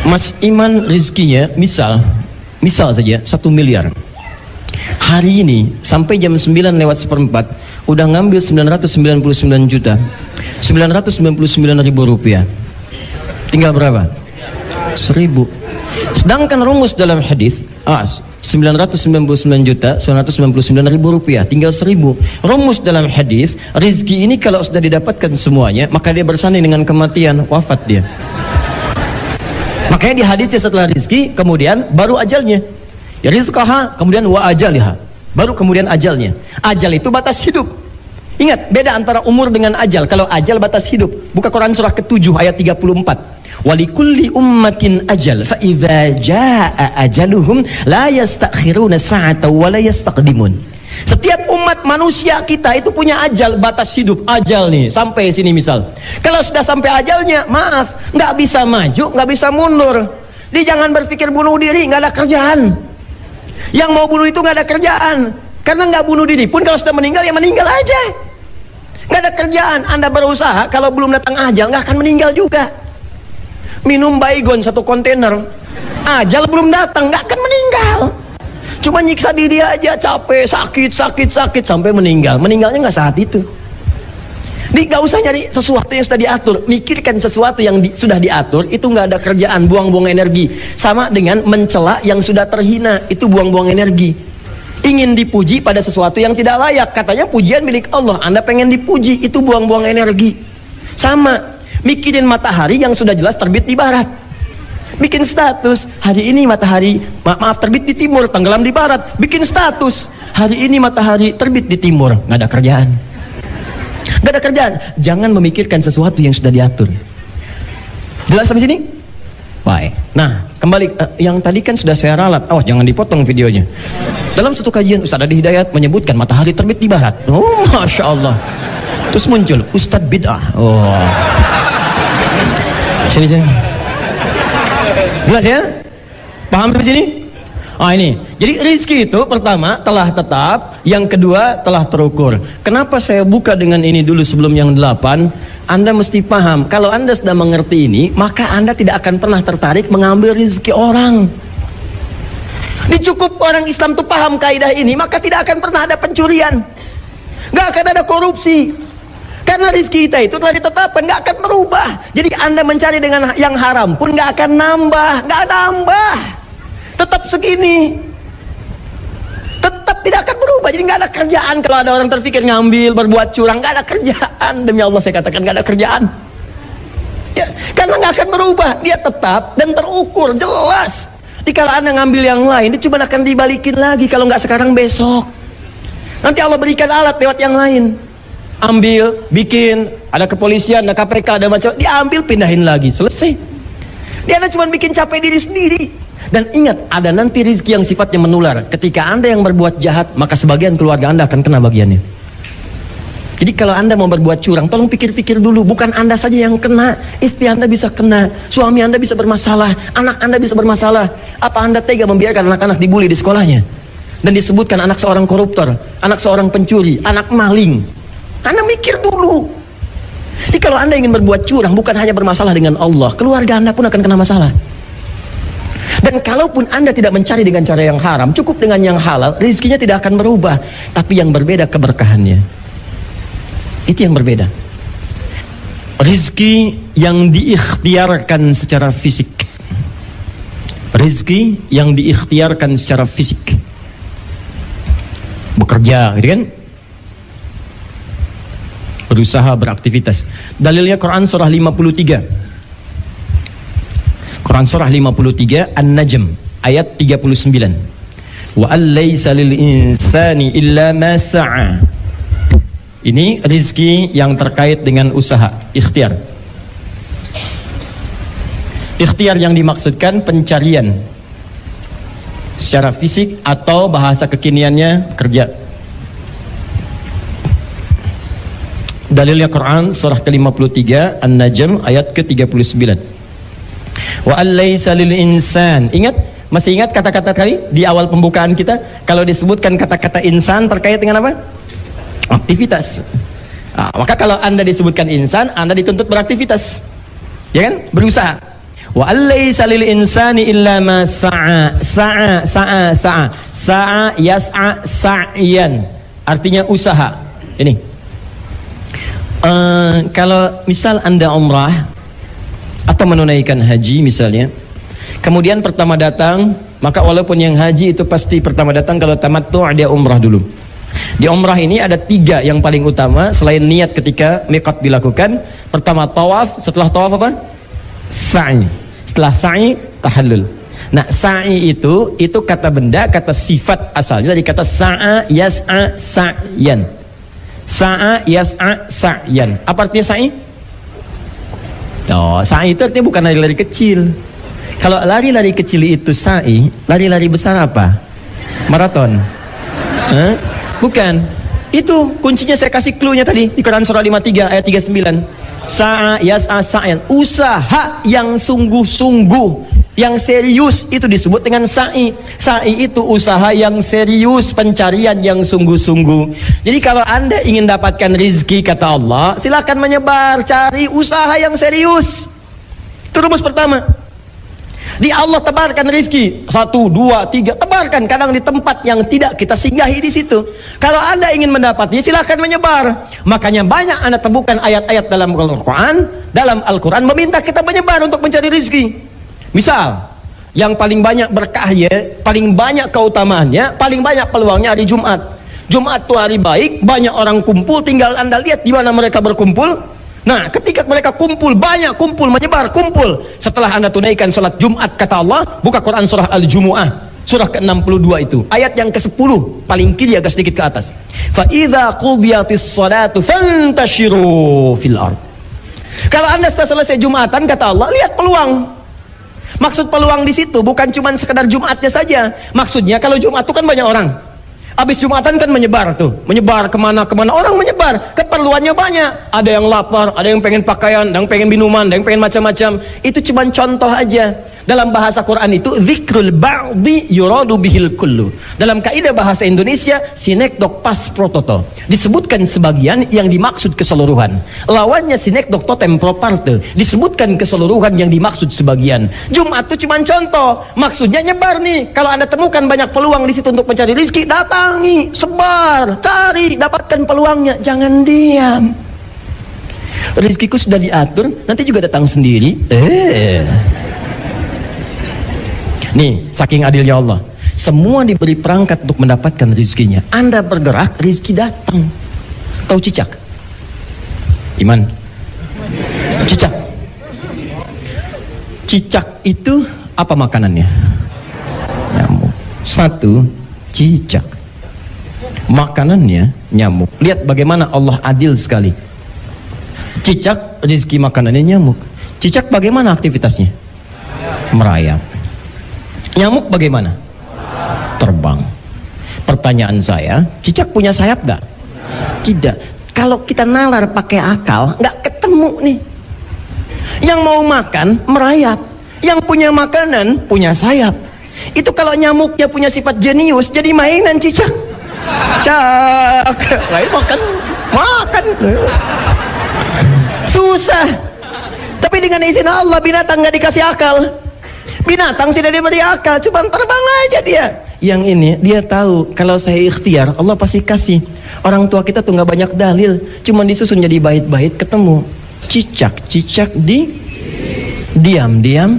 Mas Iman rizkinya misal saja 1 miliar. Hari ini sampai jam 9:04 udah ngambil 999 juta 999 ribu rupiah. Tinggal berapa? 1000. Sedangkan rumus dalam hadis 999 juta 999 ribu rupiah, tinggal 1000. Rumus dalam hadis, rizki ini kalau sudah didapatkan semuanya, maka dia bersanding dengan kematian, wafat dia. Makanya di hadisnya setelah rizki kemudian baru ajalnya. Ya, rizqaha, kemudian wa ajaliha, baru kemudian ajalnya. Ajal itu batas hidup. Ingat, beda antara umur dengan ajal. Kalau ajal batas hidup, buka Quran surah ke-7 ayat 34. Walikulli ummatin ajal, fa idza jaa ajaluhum la yastakhiruna sa'atan wa la yastaqdimun. Setiap umat manusia kita itu punya ajal, batas hidup. Ajal nih, sampai sini misal. Kalau sudah sampai ajalnya, maaf, nggak bisa maju, nggak bisa mundur. Dia jangan berpikir bunuh diri, nggak ada kerjaan. Yang mau bunuh itu nggak ada kerjaan, karena nggak bunuh diri pun kalau sudah meninggal ya meninggal aja. Nggak ada kerjaan. Anda berusaha, kalau belum datang ajal nggak akan meninggal juga. Minum baygon 1 kontainer, ajal belum datang nggak akan meninggal. Cuma nyiksa diri aja, capek, sakit sampai meninggal. Meninggalnya nggak saat itu. Jadi nggak usah nyari sesuatu yang sudah diatur, mikirkan sesuatu yang sudah diatur, itu nggak ada kerjaan, buang-buang energi. Sama dengan mencela yang sudah terhina, itu buang-buang energi. Ingin dipuji pada sesuatu yang tidak layak, katanya pujian milik Allah, Anda pengen dipuji, itu buang-buang energi. Sama, mikirin matahari yang sudah jelas terbit di barat, bikin status, hari ini matahari, maaf terbit di timur, tenggelam di barat, bikin status, hari ini matahari terbit di timur, nggak ada kerjaan. Gak ada kerjaan. Jangan memikirkan sesuatu yang sudah diatur. Jelas sampai sini? Baik. Nah, kembali yang tadi kan sudah saya ralat. Awas jangan dipotong videonya. Dalam satu kajian Ustaz Adi Hidayat menyebutkan matahari terbit di barat. Oh, Masya Allah. Terus muncul Ustadz Bid'ah. Oh. Sini. Jelas ya? Paham sampai sini? Ini. Jadi rizki itu pertama telah tetap, yang kedua telah terukur. Kenapa saya buka dengan ini dulu sebelum yang 8? Anda mesti paham, kalau Anda sudah mengerti ini, maka Anda tidak akan pernah tertarik mengambil rizki orang. Ini cukup orang Islam itu paham kaidah ini, maka tidak akan pernah ada pencurian, nggak akan ada korupsi. Karena rizki kita itu telah ditetapkan, nggak akan berubah. Jadi Anda mencari dengan yang haram pun nggak akan nggak nambah. Tetap segini, tetap tidak akan berubah. Jadi nggak ada kerjaan. Kalau ada orang terpikir ngambil, berbuat curang, nggak ada kerjaan. Demi Allah saya katakan nggak ada kerjaan ya, karena nggak akan berubah. Dia tetap dan terukur, jelas. Jadi kalau Anda ngambil yang lain, itu cuma akan dibalikin lagi. Kalau nggak sekarang, besok. Nanti Allah berikan alat lewat yang lain. Ambil, bikin, ada kepolisian, ada KPK, ada macam, diambil, pindahin lagi, selesai. Dia cuma bikin capek diri sendiri. Dan ingat, ada nanti rizki yang sifatnya menular. Ketika Anda yang berbuat jahat, maka sebagian keluarga Anda akan kena bagiannya. Jadi kalau Anda mau berbuat curang, tolong pikir-pikir dulu. Bukan Anda saja yang kena, istri Anda bisa kena, suami Anda bisa bermasalah, anak Anda bisa bermasalah. Apa Anda tega membiarkan anak-anak dibully di sekolahnya? Dan disebutkan anak seorang koruptor, anak seorang pencuri, anak maling. Anda mikir dulu. Jadi kalau Anda ingin berbuat curang, bukan hanya bermasalah dengan Allah, keluarga Anda pun akan kena masalah. Dan kalaupun Anda tidak mencari dengan cara yang haram, cukup dengan yang halal, rezekinya tidak akan berubah. Tapi yang berbeda keberkahannya. Itu yang berbeda. Rezeki yang diikhtiarkan secara fisik. Rezeki yang diikhtiarkan secara fisik. Bekerja, gitu kan? Berusaha, beraktivitas. Dalilnya Quran surah 53. Quran surah 53 An-Najm ayat 39. Wa allaysa lil insani illa ma sa'a. Ini rizki yang terkait dengan usaha, ikhtiar. Ikhtiar yang dimaksudkan pencarian secara fisik atau bahasa kekiniannya kerja. Dalilnya Quran surah ke-53 An-Najm ayat ke-39. Wa allaysa lil insan. Ingat, masih ingat kata-kata tadi di awal pembukaan kita, kalau disebutkan kata-kata insan terkait dengan apa? Aktivitas. Maka kalau Anda disebutkan insan, Anda dituntut beraktivitas. Ya kan? Berusaha. Wa allaysa lil insani illa ma sa'a. Sa'a yas'a sa'yan. Artinya usaha. Ini. Kalau misal Anda umrah atau menunaikan haji misalnya, kemudian pertama datang, maka walaupun yang haji itu pasti pertama datang, kalau tamattu' dia umrah dulu. Di umrah ini ada 3 yang paling utama selain niat ketika miqat dilakukan. Pertama tawaf, setelah tawaf apa? Sa'i. Setelah sa'i tahallul. Nah, sa'i itu kata benda, kata sifat asalnya dari kata sa'a yas'a sa'yan. Sa'a yas'a sa'yan. Apa artinya sa'i? Sa'i itu artinya bukan lari-lari kecil. Kalau lari-lari kecil itu sa'i, lari-lari besar apa? Maraton. Bukan. Itu kuncinya saya kasih clue-nya tadi di Quran surah 53 ayat 39. Sa'a yas'a sa'yan. Usaha yang sungguh-sungguh Yang serius itu disebut dengan sa'i. Sa'i itu usaha yang serius, pencarian yang sungguh-sungguh. Jadi kalau Anda ingin dapatkan rizki, kata Allah, silakan menyebar, cari usaha yang serius. Itu rumus pertama. Di Allah tebarkan rizki, 1, 2, 3, tebarkan. Kadang di tempat yang tidak kita singgahi di situ. Kalau Anda ingin mendapatnya, silakan menyebar. Makanya banyak Anda temukan ayat-ayat dalam Al-Quran meminta kita menyebar untuk mencari rizki. Misal, yang paling banyak berkahnya, paling banyak keutamaannya, paling banyak peluangnya hari Jumat. Jumat itu hari baik, banyak orang kumpul, tinggal Anda lihat di mana mereka berkumpul. Nah, ketika mereka kumpul, banyak kumpul, menyebar, kumpul. Setelah Anda tunaikan salat Jumat, kata Allah, buka Quran surah Al-Jumu'ah, surah ke-62 itu, ayat yang ke-10, paling kiri agak sedikit ke atas. Fa idza qudiyatis salatu fantashiru fil ard. Kalau Anda sudah selesai Jumatan, kata Allah, lihat peluang. Maksud peluang di situ bukan cuma sekedar Jumatnya saja. Maksudnya kalau Jumat itu kan banyak orang. Habis Jumatan kan menyebar tuh, menyebar kemana-kemana, orang menyebar, keperluannya banyak. Ada yang lapar, ada yang pengen pakaian, ada yang pengen minuman, ada yang pengen macam-macam. Itu cuma contoh aja. Dalam bahasa Quran itu zikrul ba'di yuradu bihil kullu. Dalam kaidah bahasa Indonesia sinekdok pas prototo. Disebutkan sebagian yang dimaksud keseluruhan. Lawannya sinekdok totem pro parte. Disebutkan keseluruhan yang dimaksud sebagian. Jumat itu cuma contoh. Maksudnya nyebar nih. Kalau Anda temukan banyak peluang di situ untuk mencari rezeki, datangi, sebar, cari, dapatkan peluangnya. Jangan diam. Rezekiku sudah diatur, nanti juga datang sendiri. Nih, saking adilnya Allah, semua diberi perangkat untuk mendapatkan rezekinya. Anda bergerak, rezeki datang. Tahu cicak? Iman? Cicak. Cicak itu apa makanannya? Nyamuk. 1, cicak. Makanannya nyamuk. Lihat bagaimana Allah adil sekali. Cicak, rezeki makanannya nyamuk. Cicak bagaimana aktivitasnya? Merayap. Nyamuk bagaimana? Terbang. Pertanyaan saya, cicak punya sayap gak? Tidak. Kalau kita nalar pakai akal, gak ketemu nih. Yang mau makan, merayap. Yang punya makanan, punya sayap. Itu kalau nyamuknya punya sifat jenius, jadi mainan cicak. Cak, lain makan. Susah. Tapi dengan izin Allah, binatang gak dikasih akal. Binatang tidak diberi akal, cuma terbang aja dia. Yang ini dia tahu kalau saya ikhtiar, Allah pasti kasih. Orang tua kita tuh nggak banyak dalil, cuma disusun jadi bait-bait ketemu. Cicak diam.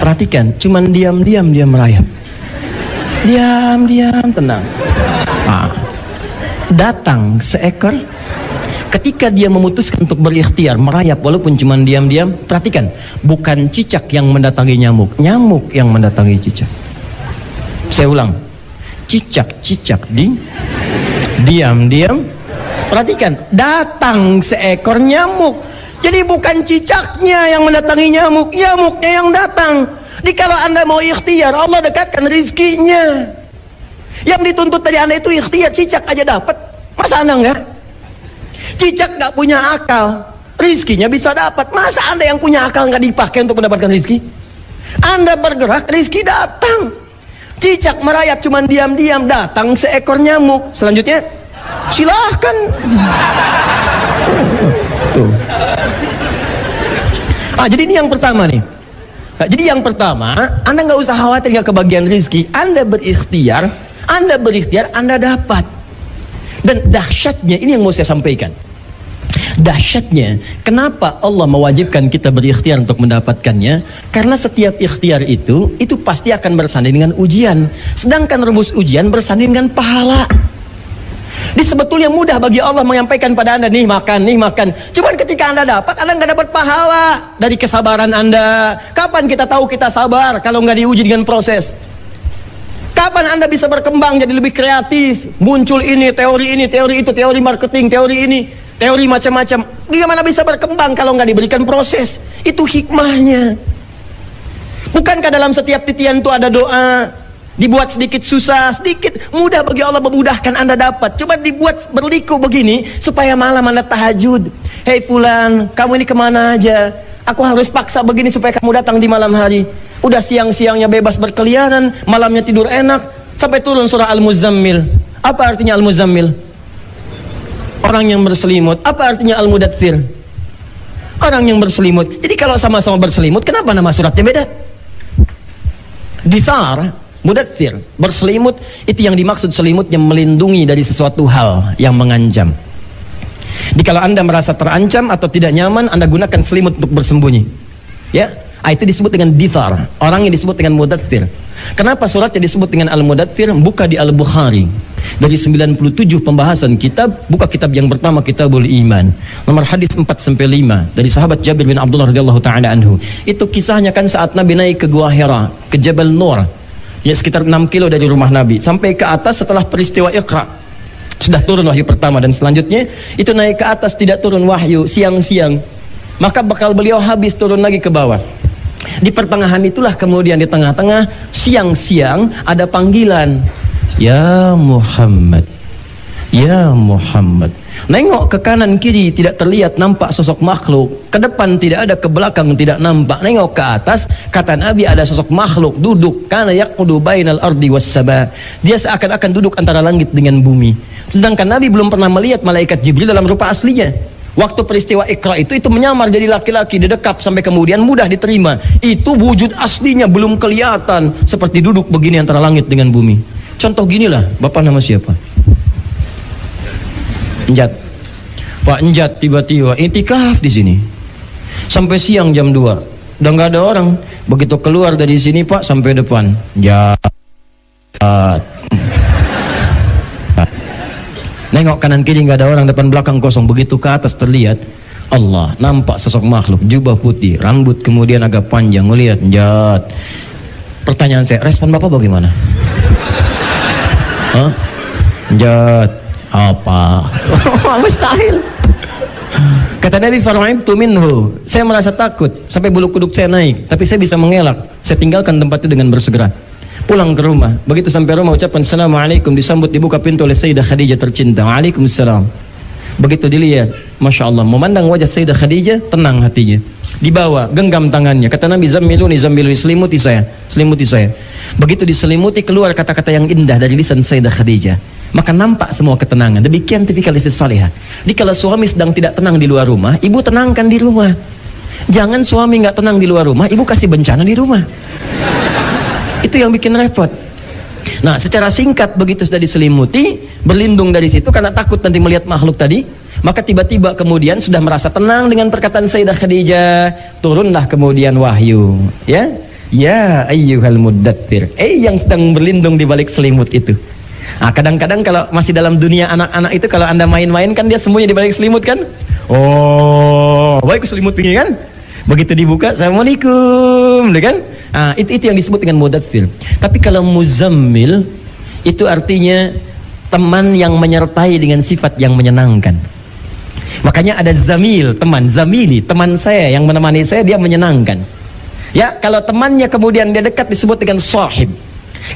Perhatikan, cuman diam dia merayap. Diam tenang. Datang seekor. Ketika dia memutuskan untuk berikhtiar merayap walaupun cuma diam-diam, perhatikan, bukan cicak yang mendatangi nyamuk, nyamuk yang mendatangi cicak. Saya ulang, cicak diam-diam, perhatikan, datang seekor nyamuk. Jadi bukan cicaknya yang mendatangi nyamuk, nyamuknya yang datang. Jadi kalau Anda mau ikhtiar, Allah dekatkan rizkinya. Yang dituntut dari Anda itu ikhtiar, cicak aja dapat, masa Anda enggak? Cicak gak punya akal, rizkinya bisa dapat. Masa Anda yang punya akal gak dipakai untuk mendapatkan rizki? Anda bergerak, rizki datang. Cicak merayap cuman diam-diam, datang seekor nyamuk. Selanjutnya silahkan. Tuh. Jadi ini yang pertama nih. Jadi yang pertama, Anda gak usah khawatir gak kebagian rizki. Anda berikhtiar, Anda dapat. Dan dahsyatnya, ini yang mau saya sampaikan. Dahsyatnya, kenapa Allah mewajibkan kita berikhtiar untuk mendapatkannya? Karena setiap ikhtiar itu pasti akan bersanding dengan ujian. Sedangkan rumus ujian bersanding dengan pahala. Ini sebetulnya mudah bagi Allah menyampaikan pada Anda, nih makan. Cuman ketika Anda dapat, Anda nggak dapat pahala dari kesabaran Anda. Kapan kita tahu kita sabar kalau nggak diuji dengan proses? Kapan Anda bisa berkembang jadi lebih kreatif? Muncul ini, teori itu, teori marketing, teori ini, teori macam-macam. Bagaimana bisa berkembang kalau nggak diberikan proses? Itu hikmahnya. Bukankah dalam setiap titian itu ada doa? Dibuat sedikit susah, sedikit mudah bagi Allah memudahkan Anda dapat. Coba dibuat berliku begini supaya malam Anda tahajud. Hei fulan, kamu ini kemana aja? Aku harus paksa begini supaya kamu datang di malam hari. Udah siang-siangnya bebas berkeliaran, malamnya tidur enak, sampai turun surah Al-Muzammil. Apa artinya Al-Muzammil? Orang yang berselimut. Apa artinya Al-Mudaththir? Orang yang berselimut. Jadi kalau sama-sama berselimut, kenapa nama suratnya beda? Dithar, Mudaththir, berselimut, itu yang dimaksud selimut yang melindungi dari sesuatu hal yang mengancam. Jadi kalau Anda merasa terancam atau tidak nyaman, Anda gunakan selimut untuk bersembunyi. Ya, itu disebut dengan dithar. Orang yang disebut dengan Mudaththir. Kenapa suratnya disebut dengan Al-Mudaththir? Buka di Al-Bukhari. Dari 97 pembahasan kitab, buka kitab yang pertama, Kitabul Iman. Nomor hadis 4-5 dari sahabat Jabir bin Abdullah radhiyallahu taala anhu. Itu kisahnya kan saat Nabi naik ke Gua Hira, ke Jabal Nur. Ya sekitar 6 kilo dari rumah Nabi. Sampai ke atas setelah peristiwa Iqra. Sudah turun wahyu pertama dan selanjutnya itu naik ke atas tidak turun wahyu siang-siang. Maka bakal beliau habis turun lagi ke bawah. Di pertengahan itulah kemudian di tengah-tengah siang-siang ada panggilan, ya Muhammad, ya Muhammad. Nengok ke kanan kiri tidak terlihat nampak sosok makhluk, ke depan tidak ada, ke belakang tidak nampak. Nengok ke atas, kata Nabi ada sosok makhluk duduk, kana yaqudu bainal ardi was sama. Dia seakan-akan duduk antara langit dengan bumi. Sedangkan Nabi belum pernah melihat malaikat Jibril dalam rupa aslinya. Waktu peristiwa Iqra itu menyamar jadi laki-laki, didekap sampai kemudian mudah diterima. Itu wujud aslinya belum kelihatan, seperti duduk begini antara langit dengan bumi. Contoh ginilah, Bapak nama siapa? Enjat. Pak Enjat tiba-tiba itikaf di sini. Sampai siang jam 2. Udah nggak ada orang. Begitu keluar dari sini Pak sampai depan. Enjat. Nengok kanan kiri nggak ada orang, depan belakang kosong. Begitu ke atas terlihat Allah, nampak sosok makhluk, jubah putih, rambut kemudian agak panjang. Ngelihat, Enjat. Pertanyaan saya, respon Bapak bagaimana? Hah? Enjat. Apa? Mustahil. Kata Nabi, fara'ibtu minhu. Saya merasa takut sampai bulu kuduk saya naik, tapi saya bisa mengelak. Saya tinggalkan tempat itu dengan bersegera pulang ke rumah. Begitu sampai rumah ucapkan assalamualaikum, disambut dibuka pintu oleh Sayyidah Khadijah tercinta. Waalaikumsalam. Begitu dilihat, Masya Allah, memandang wajah Sayyidah Khadijah, tenang hatinya. Dibawa, genggam tangannya. Kata Nabi, zammiluni, zammiluni, selimuti saya, selimuti saya. Begitu diselimuti, keluar kata-kata yang indah dari lisan Sayyidah Khadijah. Maka nampak semua ketenangan. Demikian tipikal istri salihah. Jadi kalau suami sedang tidak tenang di luar rumah, ibu tenangkan di rumah. Jangan suami nggak tenang di luar rumah, ibu kasih bencana di rumah. Itu yang bikin repot. Nah, secara singkat begitu sudah diselimuti, berlindung dari situ karena takut nanti melihat makhluk tadi, maka tiba-tiba kemudian sudah merasa tenang dengan perkataan Sayyidah Khadijah, turunlah kemudian wahyu, ya. Ya ayyuhal muddaththir. Yang sedang berlindung di balik selimut itu. Nah, kadang-kadang kalau masih dalam dunia anak-anak itu, kalau Anda main-main kan dia semuanya di balik selimut kan? Oh, baik selimut begini kan? Begitu dibuka, assalamualaikum, kan? Nah, itu yang disebut dengan mudaththir. Tapi kalau muzammil itu artinya teman yang menyertai dengan sifat yang menyenangkan. Makanya ada zamil, teman, zamili, teman saya yang menemani saya, dia menyenangkan. Ya, kalau temannya kemudian dia dekat disebut dengan sahib.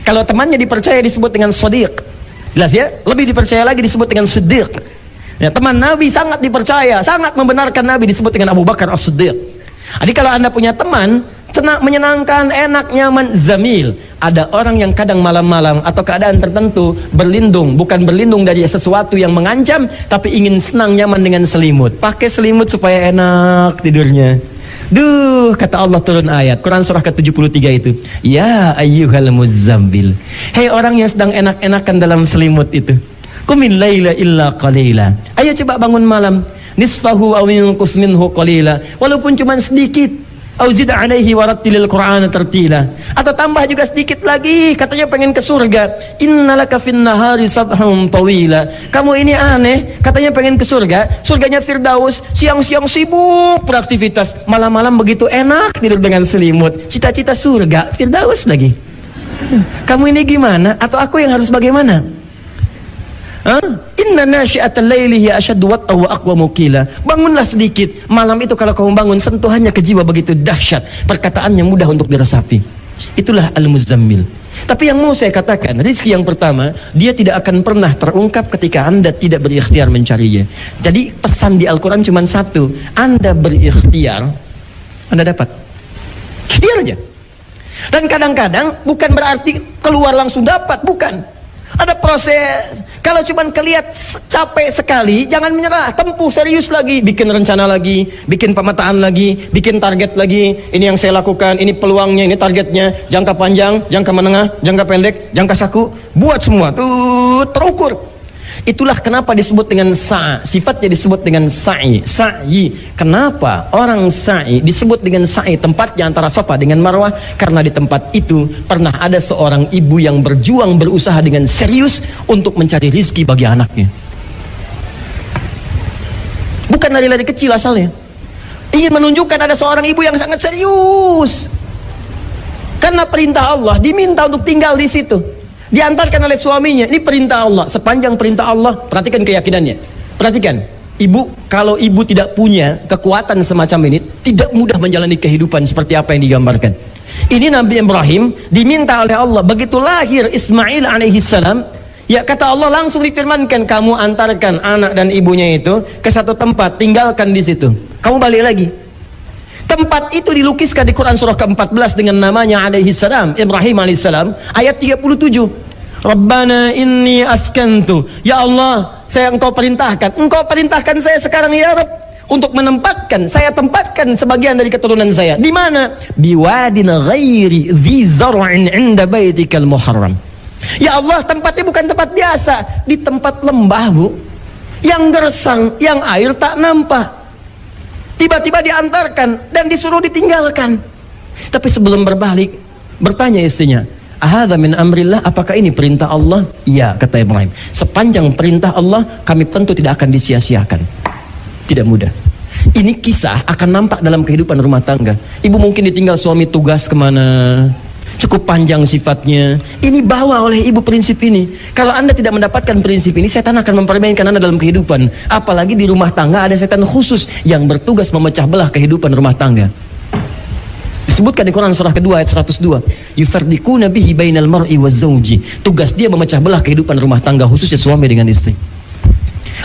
Kalau temannya dipercaya disebut dengan shadiq. Jelas ya? Lebih dipercaya lagi disebut dengan siddiq. Ya, teman Nabi sangat dipercaya, sangat membenarkan Nabi disebut dengan Abu Bakar As-Siddiq. Jadi kalau Anda punya teman senang, menyenangkan, enak, nyaman, zamil. Ada orang yang kadang malam-malam atau keadaan tertentu berlindung, bukan berlindung dari sesuatu yang mengancam, tapi ingin senang nyaman dengan selimut. Pakai selimut supaya enak tidurnya. Duh, kata Allah turun ayat Quran surah ke-73 itu, ya ayyuhal muzammil. Hei orang yang sedang enak-enakan dalam selimut itu, qumil laila illa qalila. Ayo coba bangun malam, nisfahu aw yunqus minhu qalila, walaupun cuma sedikit. Au zid alaihi warattilil Qur'ana tartila. Atau tambah juga sedikit lagi, katanya pengen ke surga. Innalaka fin nahari sabhan tawila. Kamu ini aneh, katanya pengen ke surga, surganya Firdaus, siang-siang sibuk beraktivitas, malam-malam begitu enak tidur dengan selimut. Cita-cita surga Firdaus lagi. Kamu ini gimana? Atau aku yang harus bagaimana? Inna nasyi'atal laili hiya asyaddu wat'an wa aqwamu qila. Bangunlah sedikit malam itu, kalau kamu bangun sentuhannya ke jiwa begitu dahsyat, perkataannya mudah untuk diresapi. Itulah al-muzammil. Tapi yang mau saya katakan, rizki yang pertama, dia tidak akan pernah terungkap ketika Anda tidak berikhtiar mencarinya. Jadi pesan di Al-Quran cuma satu, Anda berikhtiar, Anda dapat. Ikhtiar aja. Dan kadang-kadang bukan berarti keluar langsung dapat, bukan. Ada proses. Kalau cuma kelihat capek sekali, jangan menyerah, tempuh serius lagi, bikin rencana lagi, bikin pemetaan lagi, bikin target lagi. Ini yang saya lakukan, ini peluangnya, ini targetnya, jangka panjang, jangka menengah, jangka pendek, jangka saku, buat semua tuh terukur. Itulah kenapa disebut dengan sifatnya disebut dengan sa'i. Kenapa orang sa'i disebut dengan sa'i, tempatnya antara Safa dengan Marwah? Karena di tempat itu pernah ada seorang ibu yang berjuang, berusaha dengan serius untuk mencari rizki bagi anaknya. Bukan lari-lari kecil asalnya, ingin menunjukkan ada seorang ibu yang sangat serius. Karena perintah Allah, diminta untuk tinggal di situ, diantarkan oleh suaminya. Ini perintah Allah. Sepanjang perintah Allah, perhatikan keyakinannya. Perhatikan, ibu, kalau ibu tidak punya kekuatan semacam ini, tidak mudah menjalani kehidupan seperti apa yang digambarkan. Ini Nabi Ibrahim diminta oleh Allah, begitu lahir Ismail alaihissalam, ya kata Allah langsung difirmankan, kamu antarkan anak dan ibunya itu ke satu tempat, tinggalkan di situ, kamu balik lagi. Tempat itu dilukiskan di Quran surah ke-14 dengan namanya alaihissalam, Ibrahim alaihissalam, ayat 37. Rabbana inni askantu, ya Allah, engkau perintahkan saya sekarang ya Rabb, untuk menempatkan, saya tempatkan sebagian dari keturunan saya. Di mana? Biwadin ghairi dzi zar'in 'inda baitikal muharram. Ya Allah, tempatnya bukan tempat biasa, di tempat lembah, Bu, yang gersang, yang air tak nampak. Tiba-tiba diantarkan dan disuruh ditinggalkan. Tapi sebelum berbalik, bertanya istrinya, ahadza min amrillah, apakah ini perintah Allah? Iya, kata Ibrahim. Sepanjang perintah Allah, kami tentu tidak akan disia-siakan. Tidak mudah. Ini kisah akan nampak dalam kehidupan rumah tangga. Ibu mungkin ditinggal suami tugas kemana, cukup panjang sifatnya. Ini bawa oleh ibu prinsip ini. Kalau Anda tidak mendapatkan prinsip ini, setan akan mempermainkan Anda dalam kehidupan. Apalagi di rumah tangga ada setan khusus yang bertugas memecah belah kehidupan rumah tangga. Disebutkan di Quran surah kedua ayat 102, yufarriquna bihi bainal mar'i waz-zawji. Tugas dia memecah belah kehidupan rumah tangga, khususnya suami dengan istri.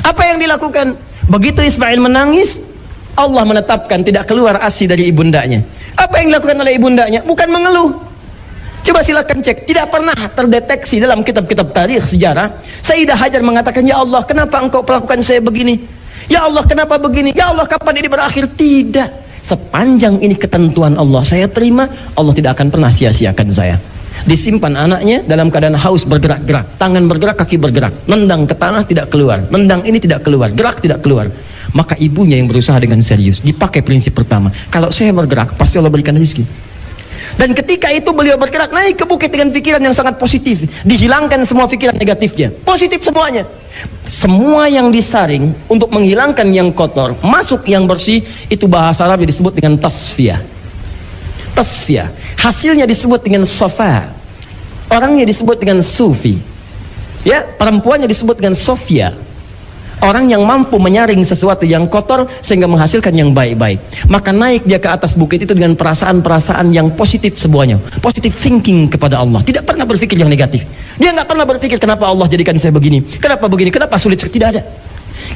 Apa yang dilakukan? Begitu Ismail menangis, Allah menetapkan tidak keluar ASI dari ibundanya. Apa yang dilakukan oleh ibundanya? Bukan mengeluh. Coba silakan cek, tidak pernah terdeteksi dalam kitab-kitab tarikh sejarah Sayyidah Hajar mengatakan, ya Allah, kenapa engkau perlakukan saya begini? Ya Allah, kenapa begini? Ya Allah, kapan ini berakhir? Tidak. Sepanjang ini ketentuan Allah, saya terima. Allah tidak akan pernah sia-siakan saya. Disimpan anaknya dalam keadaan haus, bergerak-gerak, tangan bergerak, kaki bergerak, nendang ke tanah tidak keluar, nendang ini tidak keluar, gerak tidak keluar. Maka ibunya yang berusaha dengan serius, dipakai prinsip pertama, kalau saya bergerak pasti Allah berikan rezeki. Dan ketika itu beliau bergerak naik ke bukit dengan pikiran yang sangat positif, dihilangkan semua pikiran negatifnya, positif semuanya. Semua yang disaring untuk menghilangkan yang kotor, masuk yang bersih, itu bahasa Arab disebut dengan tasfiyah. Tasfiyah, hasilnya disebut dengan safa, orangnya disebut dengan sufi, ya, perempuannya disebut dengan sofia. Orang yang mampu menyaring sesuatu yang kotor sehingga menghasilkan yang baik-baik. Maka naik dia ke atas bukit itu dengan perasaan-perasaan yang positif semuanya. Positive thinking kepada Allah. Tidak pernah berpikir yang negatif. Dia nggak pernah berpikir kenapa Allah jadikan saya begini, kenapa begini, kenapa sulit. Tidak ada.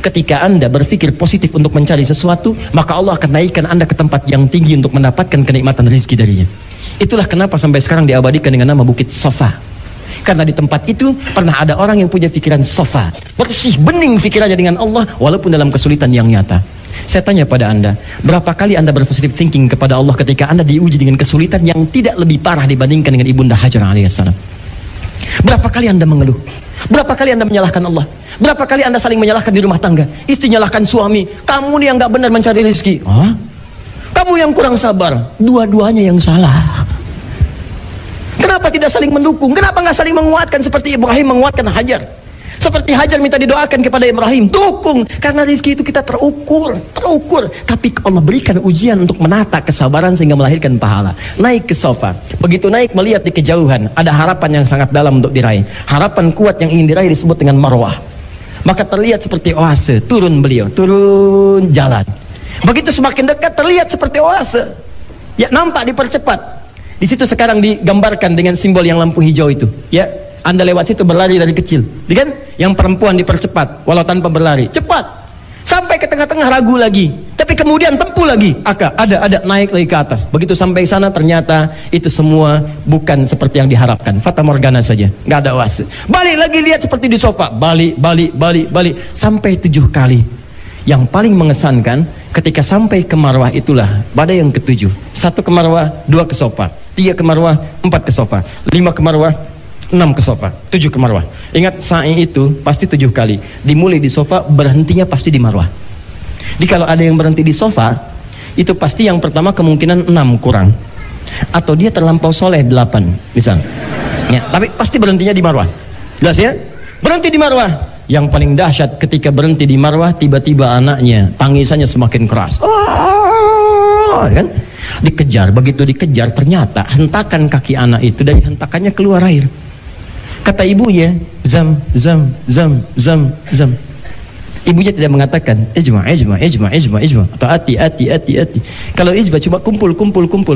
Ketika Anda berpikir positif untuk mencari sesuatu, maka Allah akan naikkan Anda ke tempat yang tinggi untuk mendapatkan kenikmatan rezeki darinya. Itulah kenapa sampai sekarang diabadikan dengan nama Bukit Safa. Karena di tempat itu pernah ada orang yang punya pikiran safa, bersih, bening pikirannya dengan Allah, walaupun dalam kesulitan yang nyata. Saya tanya pada Anda, berapa kali Anda berpositif thinking kepada Allah ketika Anda diuji dengan kesulitan yang tidak lebih parah dibandingkan dengan Ibunda Hajar alaihissalam? Berapa kali Anda mengeluh? Berapa kali Anda menyalahkan Allah? Berapa kali Anda saling menyalahkan di rumah tangga? Istri nyalahkan suami, kamu nih yang gak benar mencari rezeki. Kamu yang kurang sabar. Dua-duanya yang salah. Kenapa tidak saling mendukung? Kenapa nggak saling menguatkan seperti Ibrahim menguatkan Hajar? Seperti Hajar minta didoakan kepada Ibrahim, dukung, karena rezeki itu kita terukur. Tapi Allah berikan ujian untuk menata kesabaran sehingga melahirkan pahala. Naik ke Safa, begitu naik melihat di kejauhan ada harapan yang sangat dalam untuk diraih. Harapan kuat yang ingin diraih disebut dengan Marwah. Maka terlihat seperti oase, turun jalan. Begitu semakin dekat terlihat seperti oase. Ya, nampak dipercepat. Di situ sekarang digambarkan dengan simbol yang lampu hijau itu, ya. Anda lewat situ berlari dari kecil, kan? Yang perempuan dipercepat walau tanpa berlari, cepat sampai ke tengah-tengah ragu lagi, tapi kemudian tempuh lagi, ada naik lagi ke atas. Begitu sampai sana ternyata itu semua bukan seperti yang diharapkan, fata morgana saja, nggak ada oase. Balik lagi lihat seperti di sofa, balik sampai 7 kali. Yang paling mengesankan ketika sampai ke marwah itulah pada yang ke-7. 1 ke marwah, 2 ke sofa, 3 ke marwah, 4 ke sofa, 5 ke marwah, 6 ke sofa, 7 ke marwah. Ingat sa'i itu pasti 7 kali. Dimulai di sofa, berhentinya pasti di marwah. Jadi kalau ada yang berhenti di sofa, itu pasti yang pertama kemungkinan 6 kurang, atau dia terlampau soleh 8 misal ya, tapi pasti berhentinya di marwah. Jelas ya? Berhenti di marwah. Yang paling dahsyat ketika berhenti di marwah, tiba-tiba anaknya tangisannya semakin keras, kan? Dikejar, begitu dikejar ternyata hentakan kaki anak itu, dari hentakannya keluar air. Kata ibunya, zam. Ibunya tidak mengatakan ijma atau ati. Kalau ijma cuma kumpul.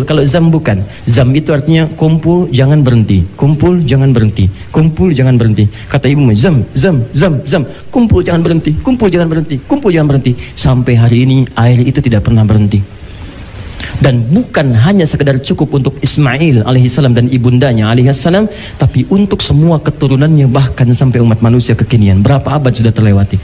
Kalau zam bukan. Zam itu artinya kumpul jangan berhenti, kumpul jangan berhenti, kumpul jangan berhenti. Kata ibunya zam. Kumpul jangan berhenti. Sampai hari ini air itu tidak pernah berhenti. Dan bukan hanya sekedar cukup untuk Ismail alaihissalam dan ibundanya alaihissalam, tapi untuk semua keturunannya, bahkan sampai umat manusia kekinian. Berapa abad sudah terlewati?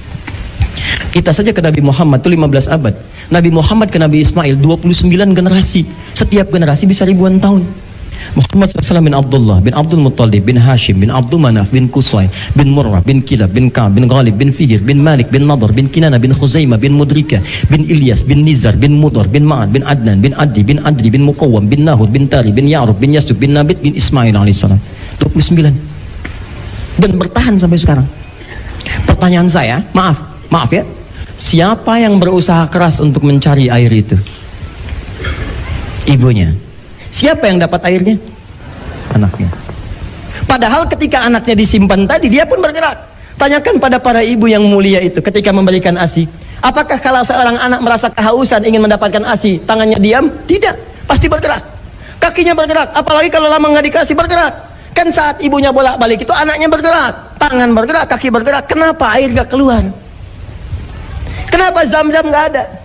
Kita saja ke Nabi Muhammad itu 15 abad. Nabi Muhammad ke Nabi Ismail 29 generasi. Setiap generasi bisa ribuan tahun. Muhammad SAW bin Abdullah bin Abdul Muttalib bin Hashim bin Abdul Manaf bin Qusay bin Murrah bin Kilab bin Ka'ab bin Ghalib bin Fihir bin Malik bin Nadar bin Kinana bin Khuzaimah bin Mudrika bin Ilyas bin Nizar bin Mudar bin Ma'ad bin Adnan bin Adli bin Adri bin Muqawwam bin Nahud bin Tari bin Ya'rub bin Yasub bin Nabit bin Ismail alaihissalam. 29. Dan bertahan sampai sekarang. Pertanyaan saya, maaf ya, siapa yang berusaha keras untuk mencari air itu? Ibunya. Siapa yang dapat airnya? Anaknya. Padahal ketika anaknya disimpan tadi, dia pun bergerak. Tanyakan pada para ibu yang mulia itu ketika memberikan ASI, apakah kalau seorang anak merasa kehausan ingin mendapatkan ASI, tangannya diam? Tidak, pasti bergerak. Kakinya bergerak, apalagi kalau lama nggak dikasih, bergerak. Kan saat ibunya bolak-balik itu anaknya bergerak, tangan bergerak, kaki bergerak. Kenapa air gak keluar? Kenapa zam-zam gak ada?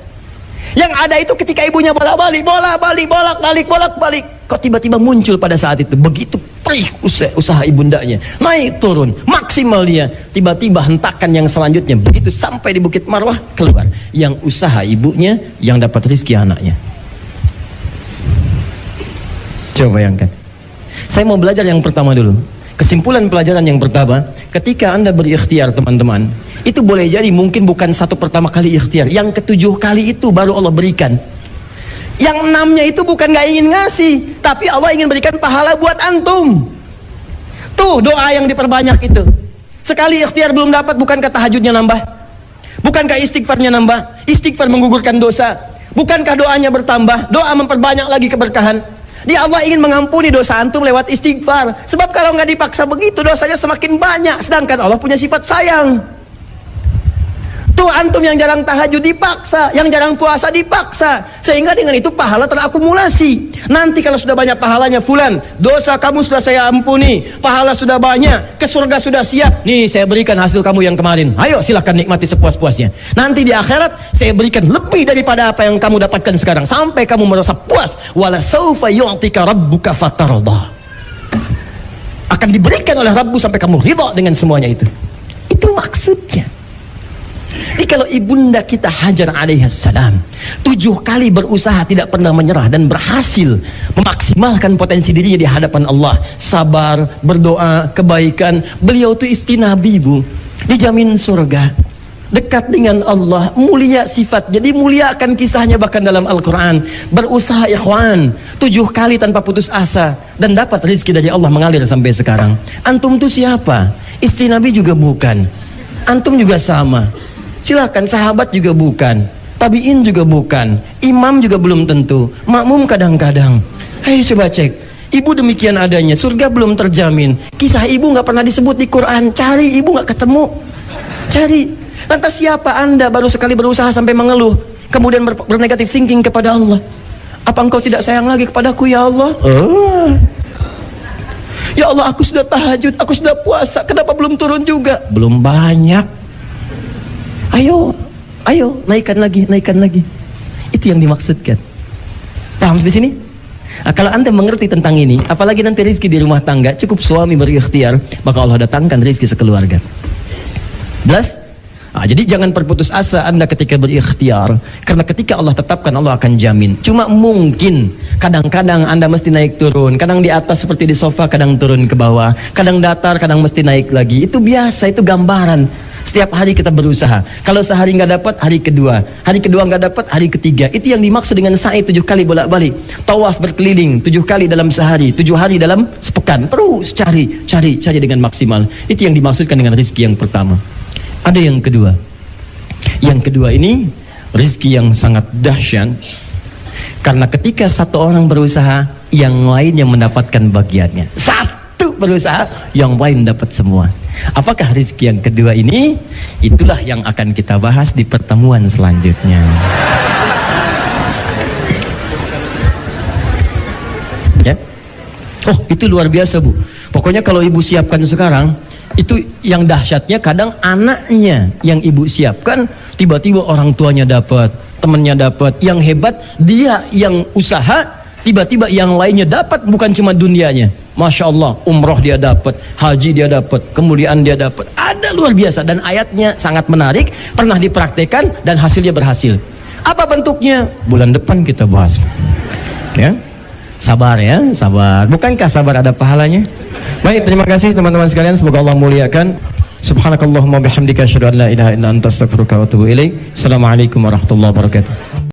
Yang ada itu ketika ibunya bolak-balik, bolak-balik. Kok tiba-tiba muncul pada saat itu? Begitu perih usaha ibundanya, naik turun, maksimal dia. Tiba-tiba hentakan yang selanjutnya, begitu sampai di Bukit Marwah, keluar. Yang usaha ibunya, yang dapat rezeki anaknya. Coba bayangkan. Saya mau belajar yang pertama dulu. Kesimpulan pelajaran yang pertama, ketika Anda berikhtiar teman-teman, itu boleh jadi mungkin bukan satu pertama kali ikhtiar, yang ke-7 kali itu baru Allah berikan. Yang 6-nya itu bukan gak ingin ngasih, tapi Allah ingin berikan pahala buat antum. Tuh doa yang diperbanyak itu. Sekali ikhtiar belum dapat, bukankah tahajudnya nambah? Bukankah istighfarnya nambah? Istighfar menggugurkan dosa. Bukankah doanya bertambah? Doa memperbanyak lagi keberkahan. Dia Allah ingin mengampuni dosa antum lewat istighfar. Sebab kalau nggak dipaksa begitu, dosanya semakin banyak. Sedangkan Allah punya sifat sayang. Tuh antum yang jarang tahajud dipaksa, yang jarang puasa dipaksa, sehingga dengan itu pahala terakumulasi. Nanti kalau sudah banyak pahalanya, fulan, dosa kamu sudah saya ampuni, pahala sudah banyak, ke surga sudah siap. Nih saya berikan hasil kamu yang kemarin. Ayo silahkan nikmati sepuas-puasnya. Nanti di akhirat saya berikan lebih daripada apa yang kamu dapatkan sekarang, sampai kamu merasa puas. Wala saufa yu'tika rabbuka fatardah. Akan diberikan oleh Rabbu sampai kamu ridha dengan semuanya itu. Itu maksudnya. Jadi kalau ibunda kita Hajar alaihissalam 7 kali berusaha tidak pernah menyerah dan berhasil memaksimalkan potensi dirinya di hadapan Allah, sabar, berdoa, kebaikan. Beliau itu istri Nabi, Bu, dijamin surga, dekat dengan Allah, mulia sifat. Jadi mulia akan kisahnya bahkan dalam Al-Quran. Berusaha ikhwan 7 kali tanpa putus asa dan dapat rezeki dari Allah mengalir sampai sekarang. Antum itu siapa? Istri Nabi juga bukan, antum juga sama. Silakan, sahabat juga bukan, tabiin juga bukan, imam juga belum tentu, makmum kadang-kadang. Hei coba cek, ibu demikian adanya, surga belum terjamin. Kisah ibu nggak pernah disebut di Quran. Cari, ibu nggak ketemu. Cari. Lantas siapa Anda baru sekali berusaha sampai mengeluh, kemudian bernegatif thinking kepada Allah? Apa engkau tidak sayang lagi kepadaku ya Allah? Ya Allah, aku sudah tahajud, aku sudah puasa, kenapa belum turun juga? Belum banyak. Ayo, naikkan lagi, naikkan lagi. Itu yang dimaksudkan. Paham sampai sini? Nah, kalau Anda mengerti tentang ini, apalagi nanti rizki di rumah tangga, cukup suami berikhtiar, maka Allah datangkan rizki sekeluarga. Jelas? Nah, jadi jangan berputus asa Anda ketika berikhtiar, karena ketika Allah tetapkan, Allah akan jamin. Cuma mungkin kadang-kadang Anda mesti naik turun, kadang di atas seperti di sofa, kadang turun ke bawah, kadang datar, kadang mesti naik lagi. Itu biasa, itu gambaran. Setiap hari kita berusaha. Kalau sehari nggak dapat, hari kedua nggak dapat, hari ketiga. Itu yang dimaksud dengan sa'i 7 kali bolak-balik. Tawaf berkeliling 7 kali dalam sehari, 7 hari dalam sepekan. Terus cari dengan maksimal. Itu yang dimaksudkan dengan rizki yang pertama. Ada yang kedua. Yang kedua ini rizki yang sangat dahsyat. Karena ketika satu orang berusaha, yang lain yang mendapatkan bagiannya. Satu berusaha, yang lain dapat semua. Apakah rizki yang kedua ini? Itulah yang akan kita bahas di pertemuan selanjutnya. Ya? Oh, itu luar biasa, Bu. Pokoknya kalau ibu siapkan sekarang, itu yang dahsyatnya kadang anaknya yang ibu siapkan, tiba-tiba orang tuanya dapat, temannya dapat. Yang hebat, dia yang usaha, tiba-tiba yang lainnya dapat, bukan cuma dunianya. Masya Allah, umroh dia dapat, haji dia dapat, kemuliaan dia dapat. Ada luar biasa, dan ayatnya sangat menarik, pernah dipraktekkan dan hasilnya berhasil. Apa bentuknya? Bulan depan kita bahas. Ya, sabar ya, sabar. Bukankah sabar ada pahalanya? Baik, terima kasih teman-teman sekalian, semoga Allah muliakan. Subhanakallahumma bihamdika asyhadu an la ilaha illa anta astaghfiruka wa atubu ilaik. Assalamualaikum warahmatullahi wabarakatuh.